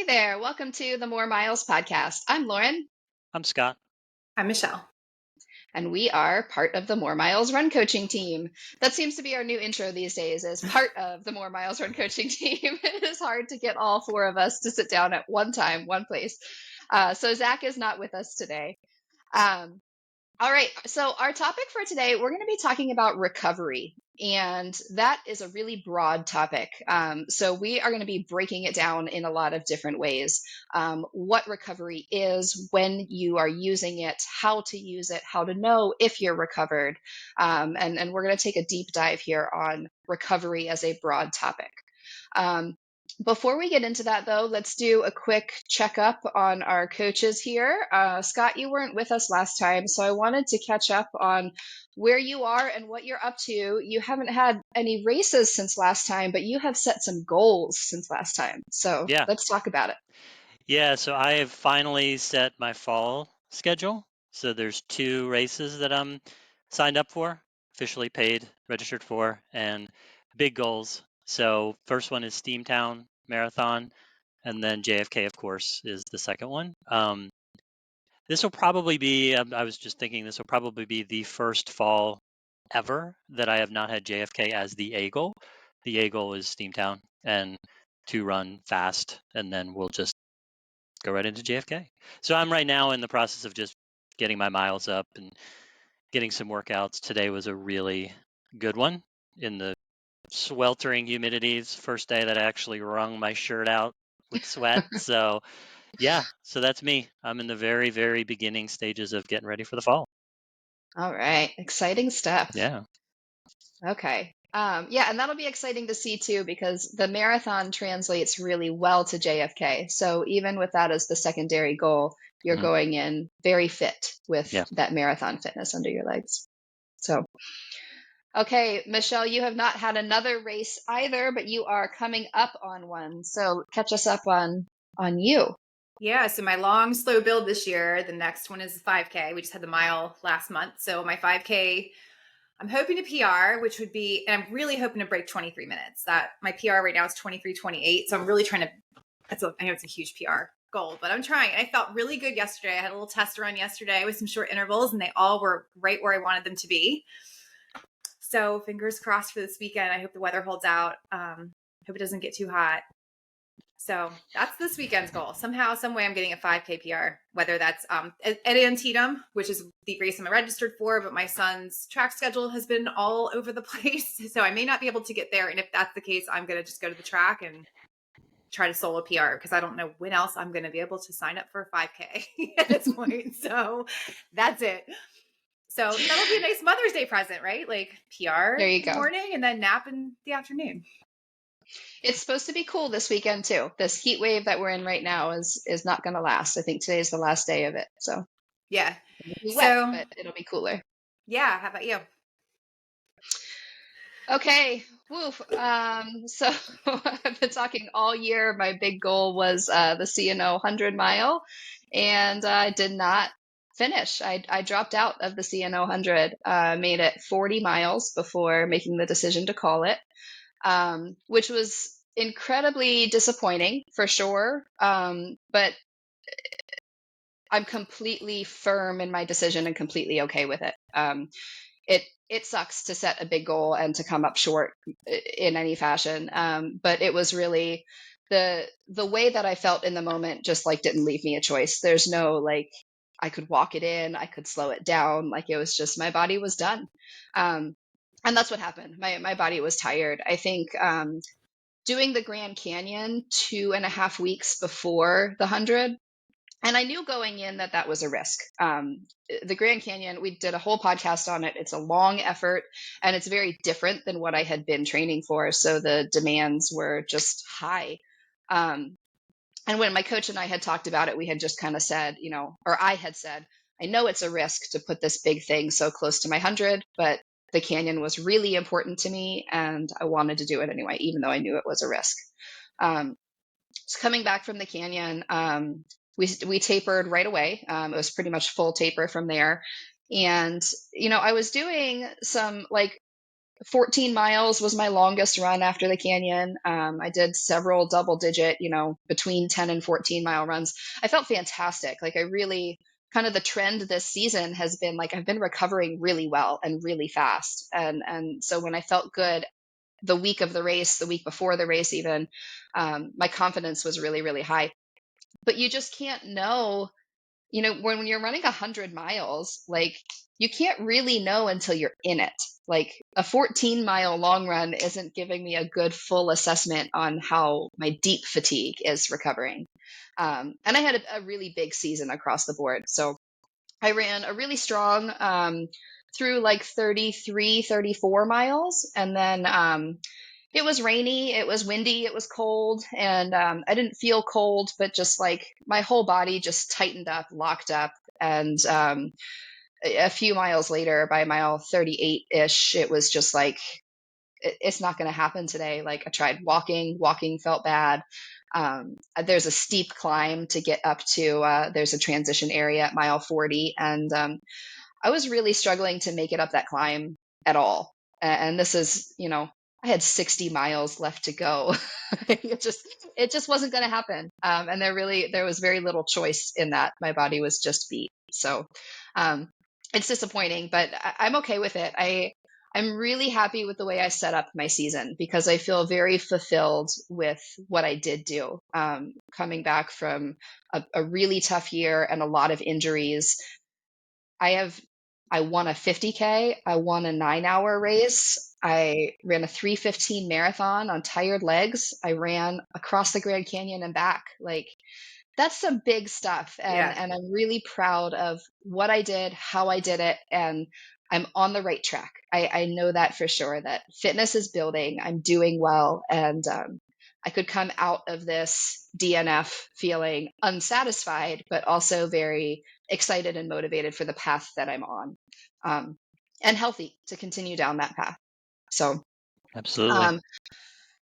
Hey there, welcome to the More Miles podcast. I'm Lauren, I'm Scott. I'm Michelle. and we are part of the More Miles Run Coaching Team. That seems to be our new intro these days, as part of the More Miles Run Coaching Team. It is hard to get all four of us to sit down at one time, one place. So Zach is not with us today. All right. So, our topic for today, we're going to be talking about recovery. And that is a really broad topic. So, we are going to be breaking it down in a lot of different ways. What recovery is, when you are using it, how to use it, how to know if you're recovered. And we're going to take a deep dive here on recovery as a broad topic. Before we get into that, though, let's do a quick checkup on our coaches here. Scott, you weren't with us last time, so I wanted to catch up on where you are and what you're up to. You haven't had any races since last time, but you have set some goals since last time. So Yeah. let's talk about it. Yeah, so I have finally set my fall schedule. So there's 2 races that I'm signed up for, officially paid, registered for, and big goals. So first one is Steamtown Marathon, and then JFK, of course, is the second one. This will probably be, I was just thinking, this will probably be the first fall ever that I have not had JFK as the A goal. The A goal is Steamtown and to run fast, and then we'll just go right into JFK. So I'm right now in the process of just getting my miles up and getting some workouts. Today was a really good one in the sweltering humidities. First day that I actually wrung my shirt out with sweat. So yeah, so that's me. I'm in the very, very beginning stages of getting ready for the fall. All right. Exciting stuff. Yeah. Okay. Yeah, and that'll be exciting to see too, because the marathon translates really well to JFK. So even with that as the secondary goal, you're Mhm. going in very fit with Yeah. that marathon fitness under your legs. So, okay, Michelle, you have not had another race either, but you are coming up on one. So catch us up on you. Yeah, so my long, slow build this year, the next one is 5K. We just had the mile last month. So my 5K, I'm hoping to PR, which would be, and I'm really hoping to break 23 minutes. That my PR right now is 23:28. So I'm really trying to, I know it's a huge PR goal, but I'm trying. I felt really good yesterday. I had a little test run yesterday with some short intervals, and they all were right where I wanted them to be. So fingers crossed for this weekend. I hope the weather holds out. Hope it doesn't get too hot. So that's this weekend's goal. Somehow, some way, I'm getting a 5K PR, whether that's at Antietam, which is the race I'm registered for, but my son's track schedule has been all over the place. So I may not be able to get there. And if that's the case, I'm going to just go to the track and try to solo PR, because I don't know when else I'm going to be able to sign up for a 5K at this point. So that's it. So that'll be a nice Mother's Day present, right? Like PR There you in the go. morning and then nap in the afternoon. It's supposed to be cool this weekend too. This heat wave that we're in right now is not going to last. I think today's the last day of it. So Yeah. it'll be wet, So but it'll be cooler. yeah. How about you? Okay, woof. So I've been talking all year. My big goal was the CNO 100 mile, and I did not finish. I dropped out of the CNO 100, made it 40 miles before making the decision to call it, which was incredibly disappointing for sure. But I'm completely firm in my decision and completely okay with it. It sucks to set a big goal and to come up short in any fashion. But it was really the way that I felt in the moment just like didn't leave me a choice. There's no like I could walk it in, I could slow it down. Like it was just my body was done. And that's what happened. My body was tired. I think doing the Grand Canyon 2.5 weeks before the 100, and I knew going in that that was a risk. The Grand Canyon, we did a whole podcast on it. It's a long effort and it's very different than what I had been training for. So the demands were just high. And when my coach and I had talked about it, we had just kind of said, or I had said, I know it's a risk to put this big thing so close to my 100, but the canyon was really important to me and I wanted to do it anyway, even though I knew it was a risk. So coming back from the canyon, we tapered right away. It was pretty much full taper from there. And, I was doing some like 14 miles was my longest run after the canyon. I did several double digit, between 10 and 14 mile runs. I felt fantastic. Like I really kind of the trend this season has been like I've been recovering really well and really fast. And so when I felt good the week of the race, the week before the race even, my confidence was really, really high. But you just can't know, when you're running 100 miles, like you can't really know until you're in it. Like a 14-mile long run isn't giving me a good full assessment on how my deep fatigue is recovering. And I had a really big season across the board. So I ran a really strong through like 33, 34 miles. And then it was rainy, it was windy, it was cold. And I didn't feel cold, but just like my whole body just tightened up, locked up. And a few miles later, by mile 38-ish, it was just like, it's not going to happen today. Like I tried walking felt bad. There's a steep climb to get up to, there's a transition area at mile 40. And I was really struggling to make it up that climb at all. And this is, I had 60 miles left to go. it just wasn't going to happen. And there was very little choice in that. My body was just beat. So it's disappointing, but I'm okay with it. I'm really happy with the way I set up my season because I feel very fulfilled with what I did do. Coming back from a really tough year and a lot of injuries, I won a 50K. I won a 9-hour race. I ran a 3:15 marathon on tired legs. I ran across the Grand Canyon and back. Like that's some big stuff. And I'm really proud of what I did, how I did it. And I'm on the right track. I know that for sure, that fitness is building. I'm doing well. And I could come out of this DNF feeling unsatisfied, but also very excited and motivated for the path that I'm on, and healthy to continue down that path. So Absolutely.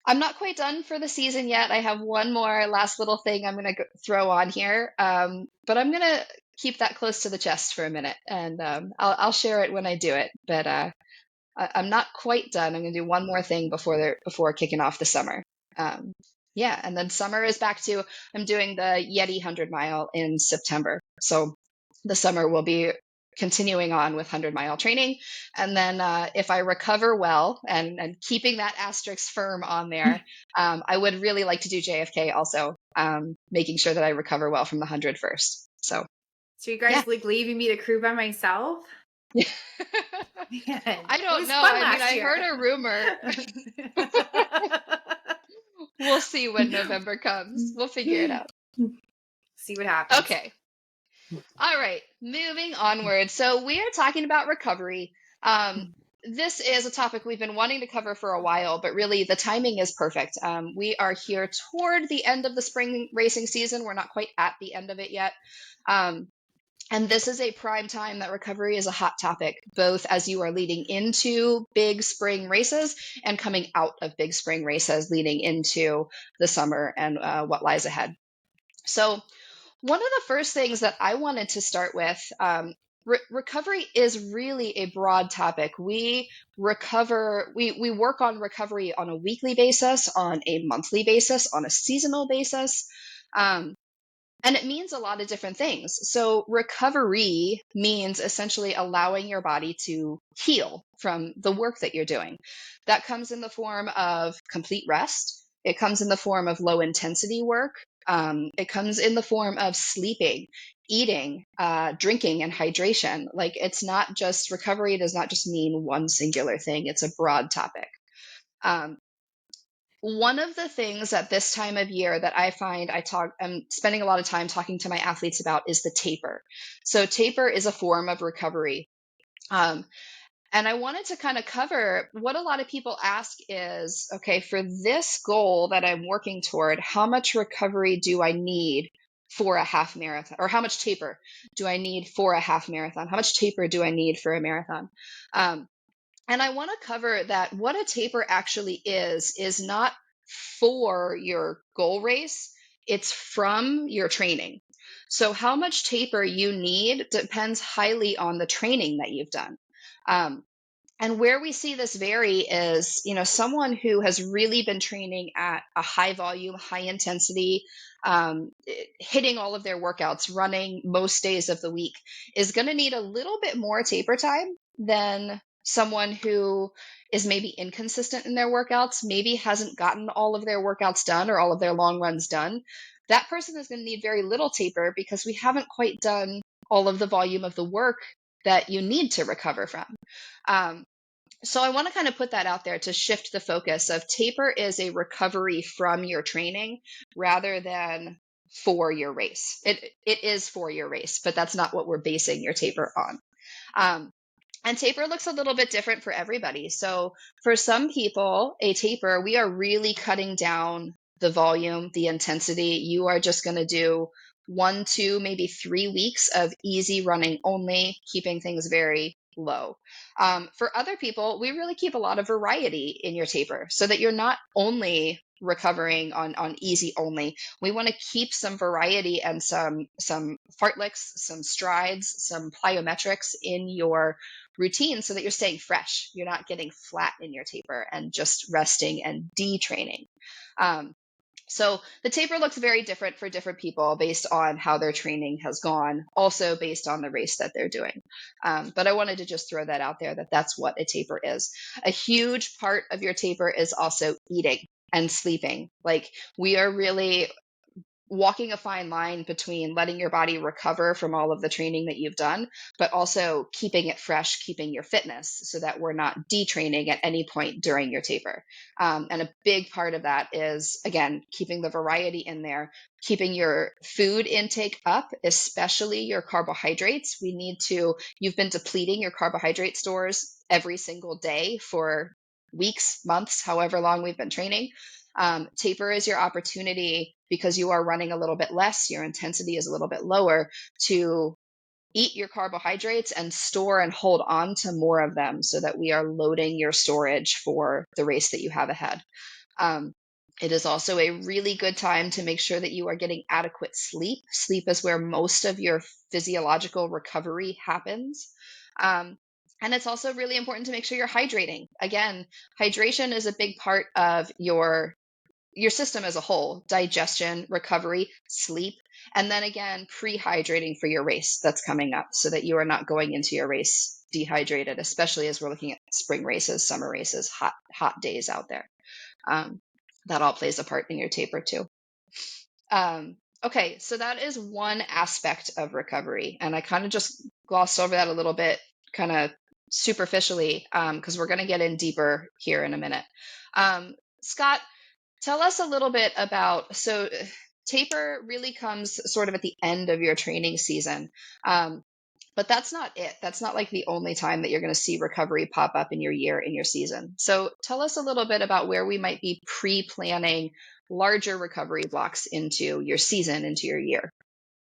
I'm not quite done for the season yet. I have one more last little thing I'm going to throw on here, but I'm going to keep that close to the chest for a minute, and I'll share it when I do it. But I'm not quite done. I'm going to do one more thing before kicking off the summer. Yeah, and then summer is back to I'm doing the Yeti 100 mile in September. So the summer will be continuing on with 100-mile training. And then if I recover well and keeping that asterisk firm on there, I would really like to do JFK also, making sure that I recover well from the 100 first. So you guys like leaving me to crew by myself? I don't know. I heard a rumor. We'll see when November comes. We'll figure it out. See what happens. Okay. All right. Moving onward. So we are talking about recovery. This is a topic we've been wanting to cover for a while, but really the timing is perfect. We are here toward the end of the spring racing season. We're not quite at the end of it yet. And this is a prime time that recovery is a hot topic, both as you are leading into big spring races and coming out of big spring races leading into the summer and what lies ahead. So one of the first things that I wanted to start with, recovery is really a broad topic. We work on recovery on a weekly basis, on a monthly basis, on a seasonal basis. And it means a lot of different things. So recovery means essentially allowing your body to heal from the work that you're doing. That comes in the form of complete rest. It comes in the form of low intensity work. It comes in the form of sleeping, eating, drinking, and hydration. Like it's not just recovery does not just mean one singular thing. It's a broad topic. One of the things at this time of year that I find I'm spending a lot of time talking to my athletes about is the taper. So taper is a form of recovery. And I wanted to kind of cover what a lot of people ask is, okay, for this goal that I'm working toward, how much recovery do I need for a half marathon? Or how much taper do I need for a half marathon? How much taper do I need for a marathon? And I want to cover that what a taper actually is not for your goal race, it's from your training. So how much taper you need depends highly on the training that you've done. And where we see this vary is, someone who has really been training at a high volume, high intensity, hitting all of their workouts, running most days of the week, is going to need a little bit more taper time than someone who is maybe inconsistent in their workouts, maybe hasn't gotten all of their workouts done or all of their long runs done. That person is going to need very little taper because we haven't quite done all of the volume of the work that you need to recover from. So I want to kind of put that out there to shift the focus of taper is a recovery from your training rather than for your race. It is for your race, but that's not what we're basing your taper on. And taper looks a little bit different for everybody. So for some people, a taper, we are really cutting down the volume, the intensity. You are just going to do 1, 2, maybe 3 weeks of easy running only, keeping things very low. For other people, we really keep a lot of variety in your taper so that you're not only recovering on easy only. We want to keep some variety and some fartleks, some strides, some plyometrics in your routine so that you're staying fresh. You're not getting flat in your taper and just resting and detraining. So the taper looks very different for different people based on how their training has gone, also based on the race that they're doing. But I wanted to just throw that out there that that's what a taper is. A huge part of your taper is also eating and sleeping. Like we are really walking a fine line between letting your body recover from all of the training that you've done, but also keeping it fresh, keeping your fitness so that we're not detraining at any point during your taper. And a big part of that is, again, keeping the variety in there, keeping your food intake up, especially your carbohydrates. You've been depleting your carbohydrate stores every single day for weeks, months, however long we've been training. Taper is your opportunity because you are running a little bit less, your intensity is a little bit lower, to eat your carbohydrates and store and hold on to more of them so that we are loading your storage for the race that you have ahead. It is also a really good time to make sure that you are getting adequate sleep. Sleep is where most of your physiological recovery happens. And it's also really important to make sure you're hydrating. Again, hydration is a big part of your system as a whole: digestion, recovery, sleep, and then again, pre-hydrating for your race that's coming up so that you are not going into your race dehydrated, especially as we're looking at spring races, summer races, hot days out there. That all plays a part in your taper too. Okay, so that is one aspect of recovery, and I kind of just glossed over that a little bit, kind of superficially, because we're going to get in deeper here in a minute. Scott, tell us a little bit about, so taper really comes sort of at the end of your training season. But that's not it. That's not like the only time that you're going to see recovery pop up in your year, in your season. So tell us a little bit about where we might be pre-planning larger recovery blocks into your season, into your year.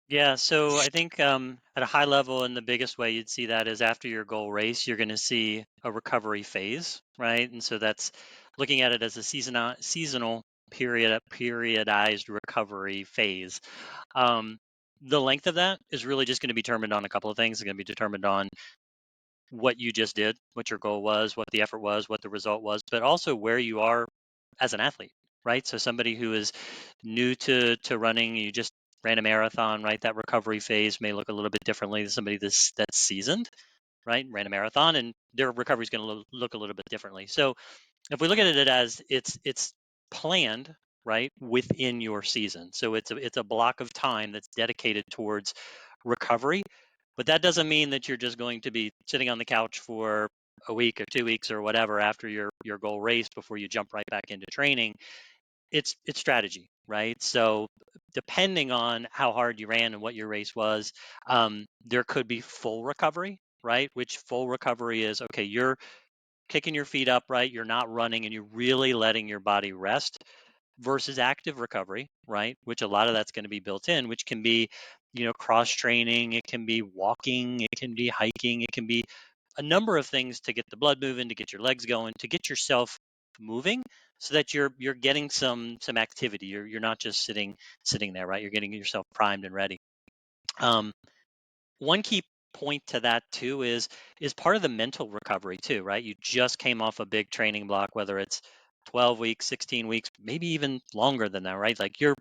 Yeah, so I think at a high level, and the biggest way you'd see that is after your goal race, you're going to see a recovery phase, right? And so that's looking at it as a seasonal periodized recovery phase. The length of that is really just going to be determined on a couple of things. It's going to be determined on what you just did, what your goal was, what the effort was, what the result was, but also where you are as an athlete, right? So somebody who is new to running, you just ran a marathon, right? That recovery phase may look a little bit differently than somebody that's seasoned, right? Ran a marathon, and their recovery is going to look a little bit differently. So if we look at it as it's planned, right, within your season, so it's a block of time that's dedicated towards recovery, but that doesn't mean that you're just going to be sitting on the couch for a week or 2 weeks or whatever after your goal race before you jump right back into training. It's strategy, right? So depending on how hard you ran and what your race was, there could be full recovery, right? Which full recovery is, okay, you're kicking your feet up, right? You're not running and you're really letting your body rest, versus active recovery, right? Which a lot of that's going to be built in, which can be, cross training, it can be walking, it can be hiking, it can be a number of things to get the blood moving, to get your legs going, to get yourself moving, so that you're getting some activity. You're not just sitting there, right? You're getting yourself primed and ready. One key point to that too is part of the mental recovery too, right? You just came off a big training block, whether it's 12 weeks, 16 weeks, maybe even longer than that, right? Like you're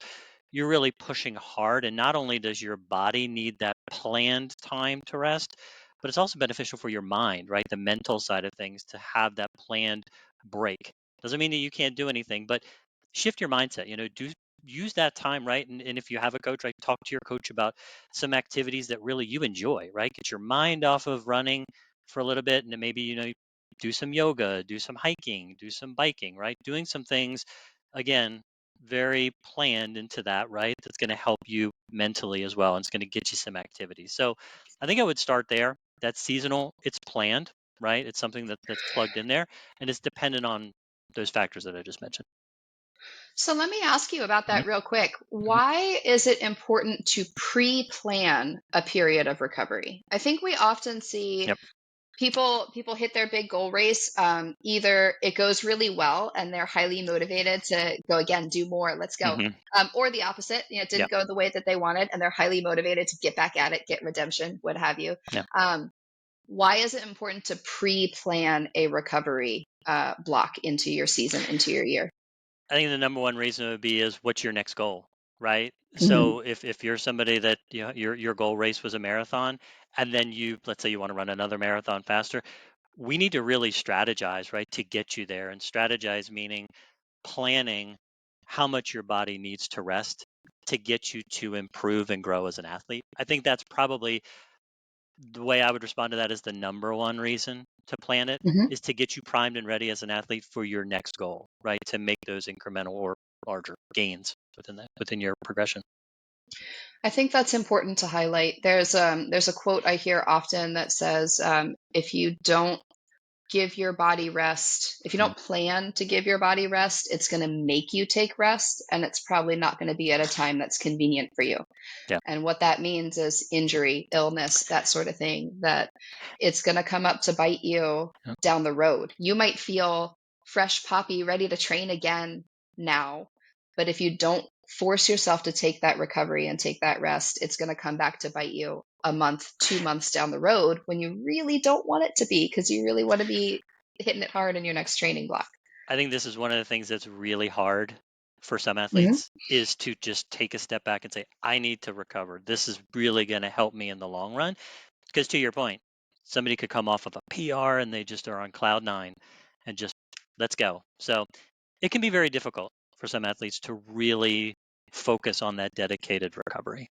really pushing hard, and not only does your body need that planned time to rest, but it's also beneficial for your mind, right? The mental side of things, to have that planned break. Doesn't mean that you can't do anything, but shift your mindset. Do use that time, right? And if you have a coach, right, talk to your coach about some activities that really you enjoy, right? Get your mind off of running for a little bit, and then maybe do some yoga, do some hiking, do some biking, right? Doing some things, again, very planned into that, right? That's going to help you mentally as well, and it's going to get you some activity. So I think I would start there. That's seasonal, it's planned, right? It's something that's plugged in there, and it's dependent on those factors that I just mentioned. So let me ask you about Mhm, that real quick. mhm. Why is it important to pre-plan a period of recovery? I think we often see Yep. people hit their big goal race. Either it goes really well and they're highly motivated to go again, do more, let's go. Mhm. Or the opposite, it Yeah. didn't go the way that they wanted and they're highly motivated to get back at it, get redemption, what have you. Yeah. Um, why is it important to pre-plan a recovery block into your season, into your year? I think the number one reason would be is what's your next goal, right? Mhm. So if you're somebody that your goal race was a marathon, and then let's say you want to run another marathon faster, we need to really strategize, right, to get you there. And strategize meaning planning how much your body needs to rest to get you to improve and grow as an athlete. I think that's probably the way I would respond to that. Is the number one reason to plan it Mhm. is to get you primed and ready as an athlete for your next goal, right? To make those incremental or larger gains within your progression. I think that's important to highlight. There's a quote I hear often that says, if you don't give your body rest, if you Mhm. don't plan to give your body rest, it's going to make you take rest, and it's probably not going to be at a time that's convenient for you. Yeah. And what that means is injury, illness, that sort of thing, that it's going to come up to bite you Yeah. down the road. You might feel fresh poppy, ready to train again now, but if you don't force yourself to take that recovery and take that rest, it's going to come back to bite you a month, 2 months down the road when you really don't want it to be, because you really want to be hitting it hard in your next training block. I think this is one of the things that's really hard for some Mhm. athletes, is to just take a step back and say, I need to recover. This is really going to help me in the long run. Because to your point, somebody could come off of a PR and they just are on cloud nine and just let's go. So it can be very difficult for some athletes to really focus on that dedicated recovery.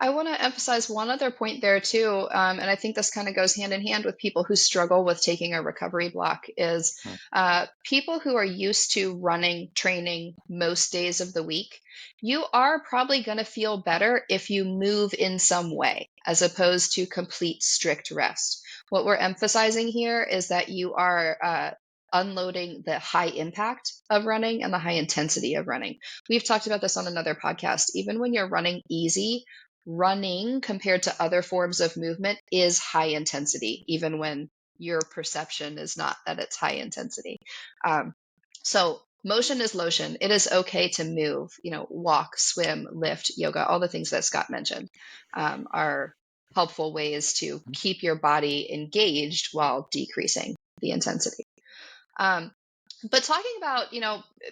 I want to emphasize one other point there too, and I think this kind of goes hand in hand with people who struggle with taking a recovery block. Is Mm. people who are used to running, training most days of the week. You are probably going to feel better if you move in some way, as opposed to complete strict rest. What we're emphasizing here is that you are unloading the high impact of running and the high intensity of running. We've talked about this on another podcast. Even when you're running easy, running compared to other forms of movement is high intensity, even when your perception is not that it's high intensity. So motion is lotion. It is okay to move, walk, swim, lift, yoga, all the things that Scott mentioned are helpful ways to keep your body engaged while decreasing the intensity. Um, but talking about,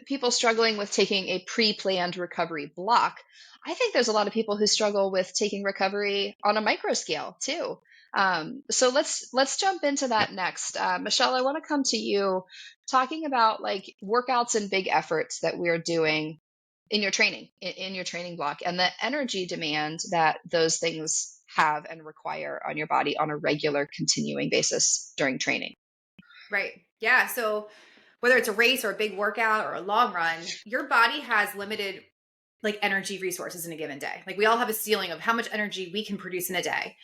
people struggling with taking a pre-planned recovery block, I think there's a lot of people who struggle with taking recovery on a micro scale too. So let's jump into Yep. that next. Michelle, I want to come to you talking about like workouts and big efforts that we're doing in your training, in your training block, and the energy demand that those things have and require on your body on a regular, continuing basis during training. Right. Yeah. So whether it's a race or a big workout or a long run, your body has limited like energy resources in a given day. Like we all have a ceiling of how much energy we can produce in a day.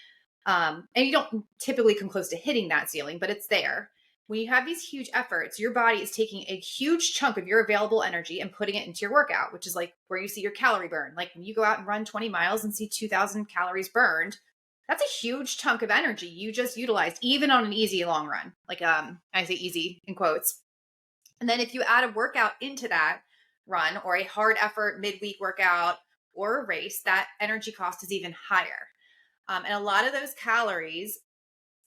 And you don't typically come close to hitting that ceiling, but it's there. When you have these huge efforts, your body is taking a huge chunk of your available energy and putting it into your workout, which is like where you see your calorie burn. Like when you go out and run 20 miles and see 2,000 calories burned, that's a huge chunk of energy you just utilized, even on an easy long run. Like I say easy in quotes. And then if you add a workout into that run or a hard effort midweek workout or a race, that energy cost is even higher. And a lot of those calories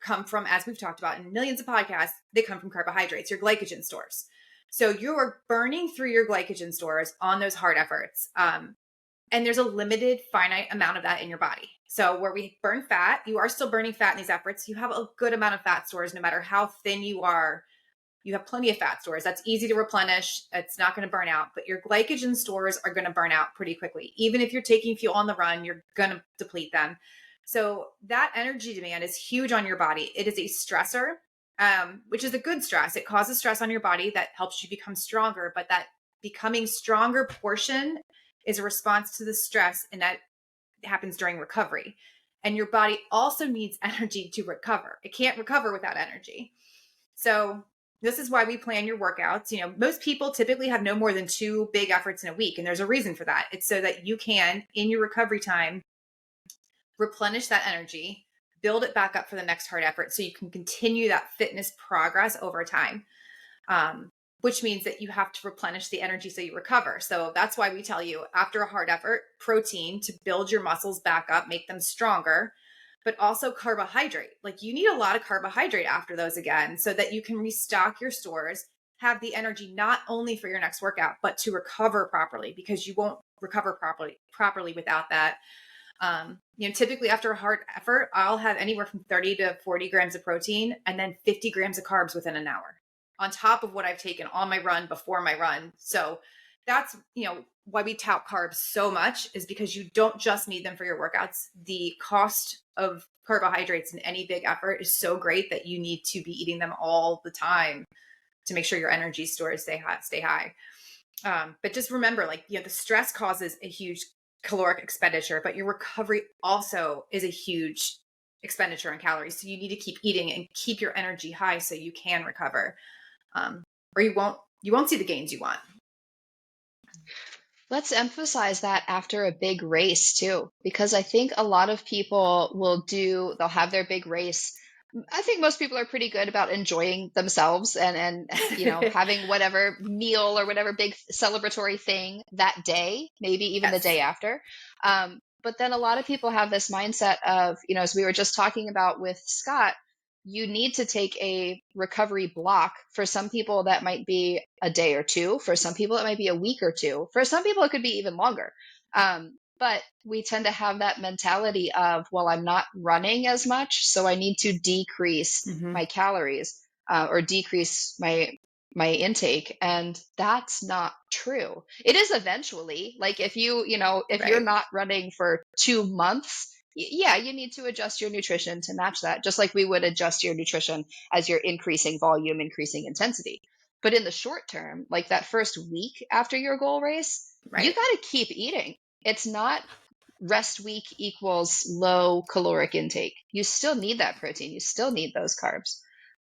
come from, as we've talked about in millions of podcasts, they come from carbohydrates, your glycogen stores. So you're burning through your glycogen stores on those hard efforts. And there's a limited, finite amount of that in your body. So where we burn fat, you are still burning fat in these efforts. You have a good amount of fat stores, no matter how thin you are. You have plenty of fat stores. That's easy to replenish. It's not going to burn out, but your glycogen stores are going to burn out pretty quickly. Even if you're taking fuel on the run, you're going to deplete them. So that energy demand is huge on your body. It is a stressor, which is a good stress. It causes stress on your body that helps you become stronger, but that becoming stronger portion is a response to the stress, and that happens during recovery. And your body also needs energy to recover. It can't recover without energy. So this is why we plan your workouts. You know, most people typically have no more than 2 big efforts in a week, and there's a reason for that. It's so that you can, in your recovery time, replenish that energy, build it back up for the next hard effort so you can continue that fitness progress over time, which means that you have to replenish the energy so you recover. So that's why we tell you, after a hard effort, protein to build your muscles back up, make them stronger, but also carbohydrate. Like, you need a lot of carbohydrate after those again so that you can restock your stores, have the energy not only for your next workout, but to recover properly, because you won't recover properly without that. Typically after a hard effort, I'll have anywhere from 30 to 40 grams of protein and then 50 grams of carbs within an hour on top of what I've taken on my run, before my run. So that's, why we tout carbs so much, is because you don't just need them for your workouts. The cost of carbohydrates in any big effort is so great that you need to be eating them all the time to make sure your energy stores stay high. But just remember, the stress causes a huge caloric expenditure, but your recovery also is a huge expenditure in calories. So you need to keep eating and keep your energy high so you can recover, or you won't see the gains you want. Let's emphasize that after a big race too, because I think a lot of people they'll have their big race. I think most people are pretty good about enjoying themselves and having whatever meal or whatever big celebratory thing that day, maybe even the day after. But then a lot of people have this mindset of, as we were just talking about with Scott, you need to take a recovery block. For some people, that might be a day or two. For some people, it might be a week or two. For some people, it could be even longer. But we tend to have that mentality of, well, I'm not running as much, so I need to decrease my calories or decrease my intake. And that's not true. It is eventually. Like, if you're not running for 2 months, yeah, you need to adjust your nutrition to match that, just like we would adjust your nutrition as you're increasing volume, increasing intensity. But in the short term, like that first week after your goal race, you got to keep eating. It's not rest week equals low caloric intake. You still need that protein. You still need those carbs.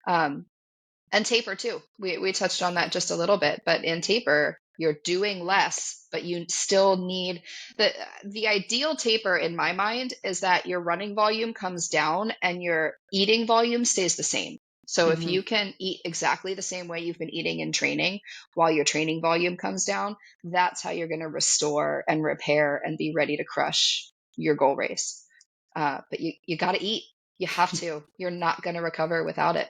And taper too. We touched on that just a little bit, but in taper, you're doing less, but you still need the ideal taper in my mind is that your running volume comes down and your eating volume stays the same. So if you can eat exactly the same way you've been eating in training while your training volume comes down, that's how you're going to restore and repair and be ready to crush your goal race. But you got to eat. You have to. You're not going to recover without it.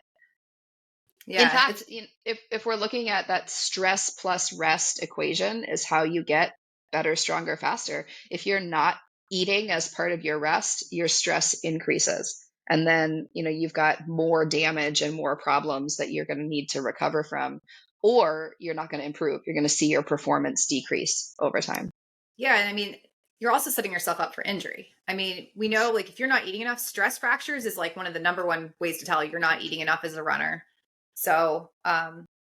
Yeah, in fact, if we're looking at that stress plus rest equation is how you get better, stronger, faster. If you're not eating as part of your rest, your stress increases. And then, you've got more damage and more problems that you're going to need to recover from, or you're not going to improve. You're going to see your performance decrease over time. Yeah. And you're also setting yourself up for injury. We know, if you're not eating enough, stress fractures is one of the number one ways to tell you're not eating enough as a runner. So,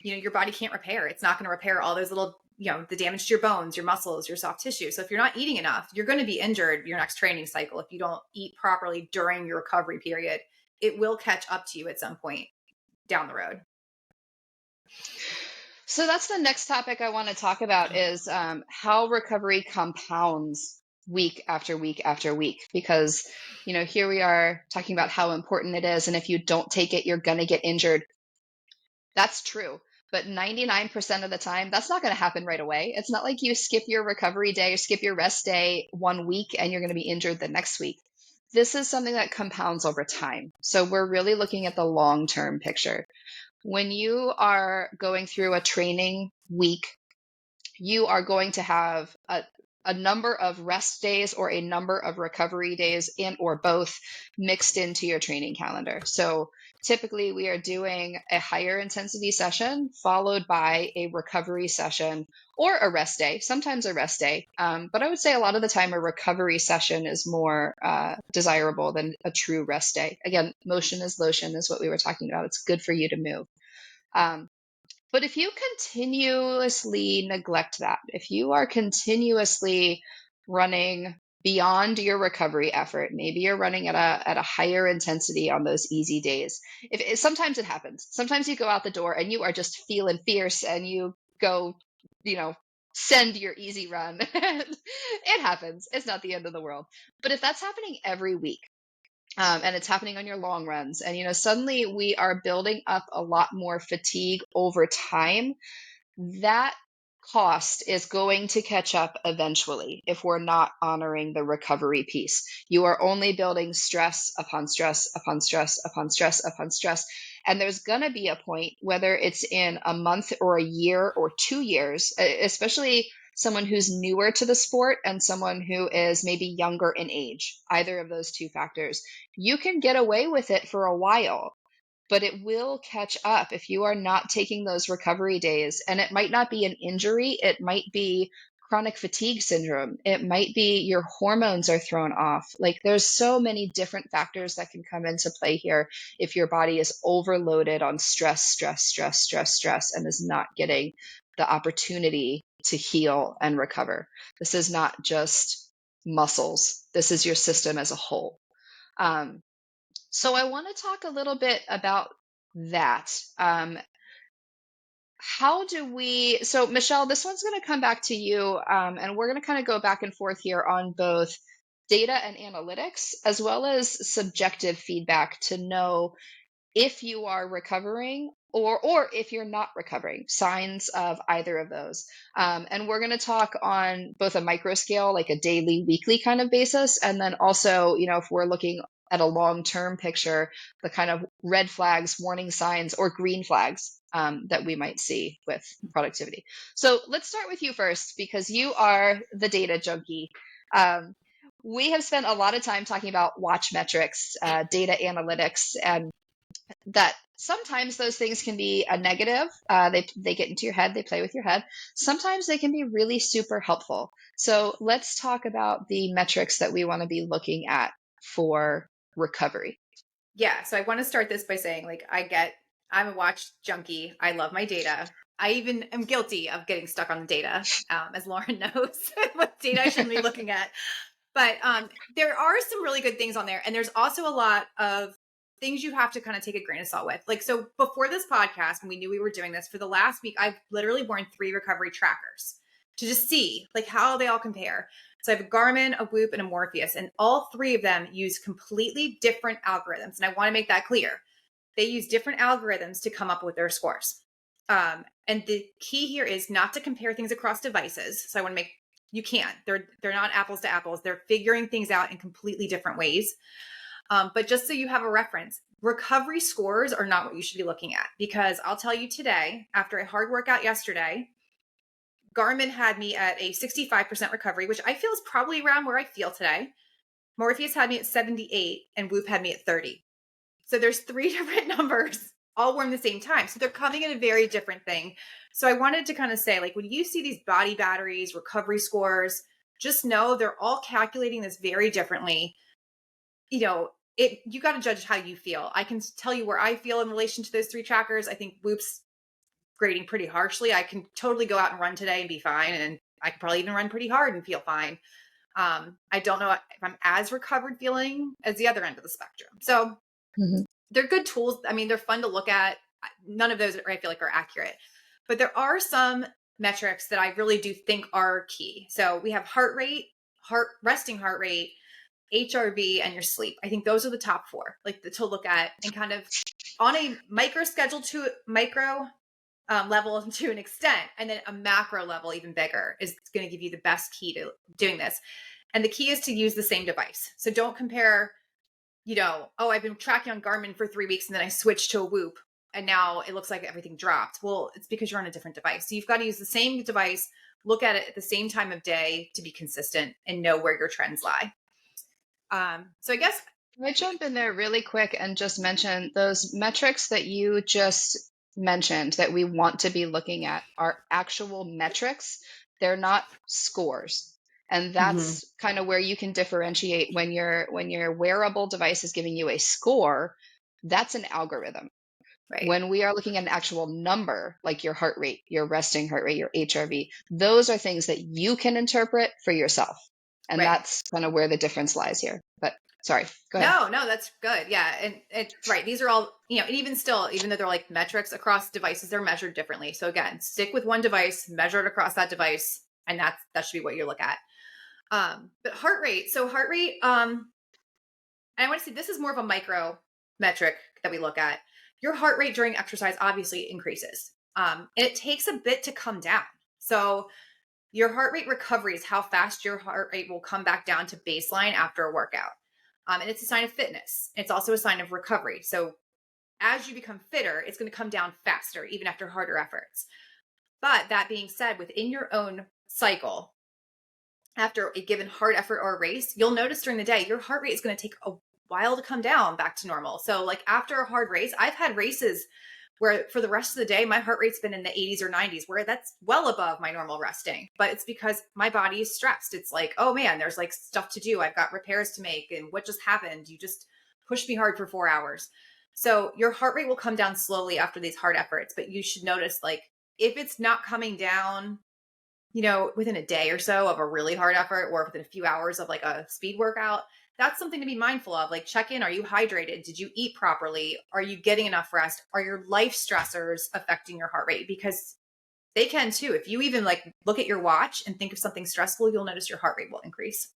your body can't repair. It's not going to repair all those little, the damage to your bones, your muscles, your soft tissue. So if you're not eating enough, you're going to be injured your next training cycle. If you don't eat properly during your recovery period, it will catch up to you at some point down the road. So that's the next topic I want to talk about is how recovery compounds week after week after week, because, here we are talking about how important it is. And if you don't take it, you're going to get injured. That's true. But 99% of the time, that's not going to happen right away. It's not like you skip your recovery day or skip your rest day 1 week and you're going to be injured the next week. this is something that compounds over time. So we're really looking at the long-term picture. When you are going through a training week, you are going to have a number of rest days or a number of recovery days and or both mixed into your training calendar. So typically we are doing a higher intensity session followed by a recovery session or a rest day, sometimes a rest day. But I would say a lot of the time a recovery session is more desirable than a true rest day. Again, motion is lotion is what we were talking about. It's good for you to move. But if you continuously neglect that, if you are continuously running beyond your recovery effort, maybe you're running at a higher intensity on those easy days. Sometimes it happens. Sometimes you go out the door and you are just feeling fierce and you go, send your easy run. It happens. It's not the end of the world. But if that's happening every week, and it's happening on your long runs, and suddenly we are building up a lot more fatigue over time, that cost is going to catch up eventually if we're not honoring the recovery piece. You are only building stress upon stress upon stress upon stress upon stress. And there's going to be a point, whether it's in a month or a year or 2 years, especially someone who's newer to the sport and someone who is maybe younger in age, either of those two factors, you can get away with it for a while, but it will catch up if you are not taking those recovery days. And it might not be an injury. It might be chronic fatigue syndrome. It might be your hormones are thrown off. Like there's so many different factors that can come into play here if your body is overloaded on stress, and is not getting the opportunity to heal and recover. This is not just muscles. This is your system as a whole. So I want to talk a little bit about that. So Michelle, this one's going to come back to you, and we're going to kind of go back and forth here on both data and analytics, as well as subjective feedback to know if you are recovering or if you're not recovering, signs of either of those. And we're going to talk on both a micro scale, like a daily, weekly kind of basis, and then also, if we're looking at a long-term picture, the kind of red flags, warning signs, or green flags that we might see with productivity. So let's start with you first, because you are the data junkie. We have spent a lot of time talking about watch metrics, data analytics, and that sometimes those things can be a negative. They get into your head, they play with your head. Sometimes they can be really super helpful. So let's talk about the metrics that we want to be looking at for recovery. Yeah. So I want to start this by saying, I'm a watch junkie. I love my data. I even am guilty of getting stuck on the data, as Lauren knows what data I shouldn't be looking at. But there are some really good things on there. And there's also a lot of things you have to kind of take a grain of salt with. So before this podcast, when we knew we were doing this, for the last week, I've literally worn 3 recovery trackers to just see how they all compare. So I have a Garmin, a Whoop, and a Morpheus, and all 3 of them use completely different algorithms. And I want to make that clear. They use different algorithms to come up with their scores. And the key here is not to compare things across devices. So I want to make, you can't, they're not apples to apples. They're figuring things out in completely different ways. But just so you have a reference, recovery scores are not what you should be looking at, because I'll tell you today, after a hard workout yesterday, Garmin had me at a 65% recovery, which I feel is probably around where I feel today. Morpheus had me at 78 and Whoop had me at 30. So there's 3 different numbers all worn the same time. So they're coming in a very different thing. So I wanted to kind of say, when you see these body batteries, recovery scores, just know they're all calculating this very differently. You got to judge how you feel. I can tell you where I feel in relation to those 3 trackers. I think Whoop's grading pretty harshly. I can totally go out and run today and be fine. And I could probably even run pretty hard and feel fine. I don't know if I'm as recovered feeling as the other end of the spectrum. So they're good tools. I mean, they're fun to look at. None of those I feel like are accurate, but there are some metrics that I really do think are key. So we have heart rate, resting heart rate, HRV, and your sleep. I think those are the top 4, to look at, and kind of on a micro schedule to micro level to an extent, and then a macro level even bigger is going to give you the best key to doing this. And the key is to use the same device. So don't compare I've been tracking on Garmin for 3 weeks and then I switched to a Whoop and now it looks like everything dropped. Well, it's because you're on a different device. So you've got to use the same device, look at it at the same time of day to be consistent and know where your trends lie. So I guess Can I jump in there really quick and just mention those metrics that you just mentioned that we want to be looking at are actual metrics. They're not scores. And that's kind of where you can differentiate when your wearable device is giving you a score, that's an algorithm. right. When we are looking at an actual number, like your heart rate, your resting heart rate, your HRV, those are things that you can interpret for yourself. And Right. that's kind of where the difference lies here. But sorry, go ahead. No, that's good. Yeah. And it's right. These are all, and even still, even though they're like metrics across devices, they're measured differently. So again, stick with one device, measure it across that device, and that should be what you look at. But heart rate. So heart rate, and I want to say this is more of a micro metric that we look at. Your heart rate during exercise obviously increases. And it takes a bit to come down. So your heart rate recovery is how fast your heart rate will come back down to baseline after a workout. And it's a sign of fitness. It's also a sign of recovery. So as you become fitter, it's going to come down faster, even after harder efforts. But that being said, within your own cycle, after a given hard effort or a race, you'll notice during the day, your heart rate is going to take a while to come down back to normal. So like after a hard race, I've had races where for the rest of the day, my heart rate's been in the 80s or 90s, where that's well above my normal resting. But it's because my body is stressed. It's like, oh man, there's like stuff to do. I've got repairs to make. And what just happened? You just pushed me hard for 4 hours. So your heart rate will come down slowly after these hard efforts. But you should notice, like, if it's not coming down, within a day or so of a really hard effort or within a few hours of like a speed workout, that's something to be mindful of. Like, check in. Are you hydrated? Did you eat properly? Are you getting enough rest? Are your life stressors affecting your heart rate? Because they can too. If you even like look at your watch and think of something stressful, you'll notice your heart rate will increase.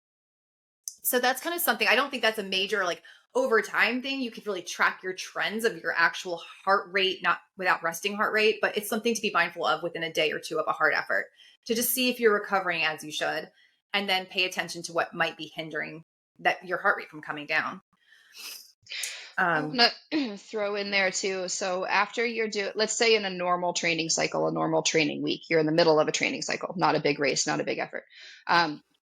So that's kind of something. I don't think that's a major like over time thing. You could really track your trends of your actual heart rate, not without resting heart rate, but it's something to be mindful of within a day or two of a hard effort to just see if you're recovering as you should, and then pay attention to what might be hindering that your heart rate from coming down. I'm gonna throw in there too. So after let's say in a normal training cycle, a normal training week, you're in the middle of a training cycle, not a big race, not a big effort.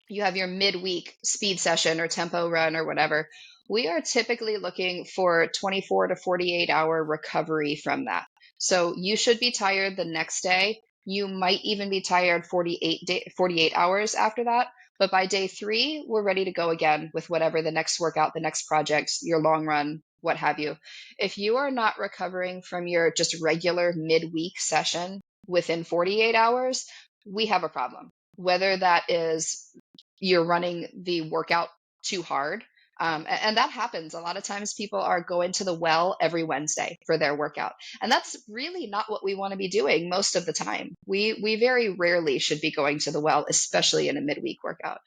You have your midweek speed session or tempo run or whatever. We are typically looking for 24 to 48 hour recovery from that. So you should be tired the next day. You might even be tired 48 hours after that. But by day 3, we're ready to go again with whatever the next workout, the next project, your long run, what have you. If you are not recovering from your just regular midweek session within 48 hours, we have a problem. Whether that is you're running the workout too hard. And that happens. A lot of times people are going to the well every Wednesday for their workout. And that's really not what we want to be doing most of the time. We very rarely should be going to the well, especially in a midweek workout.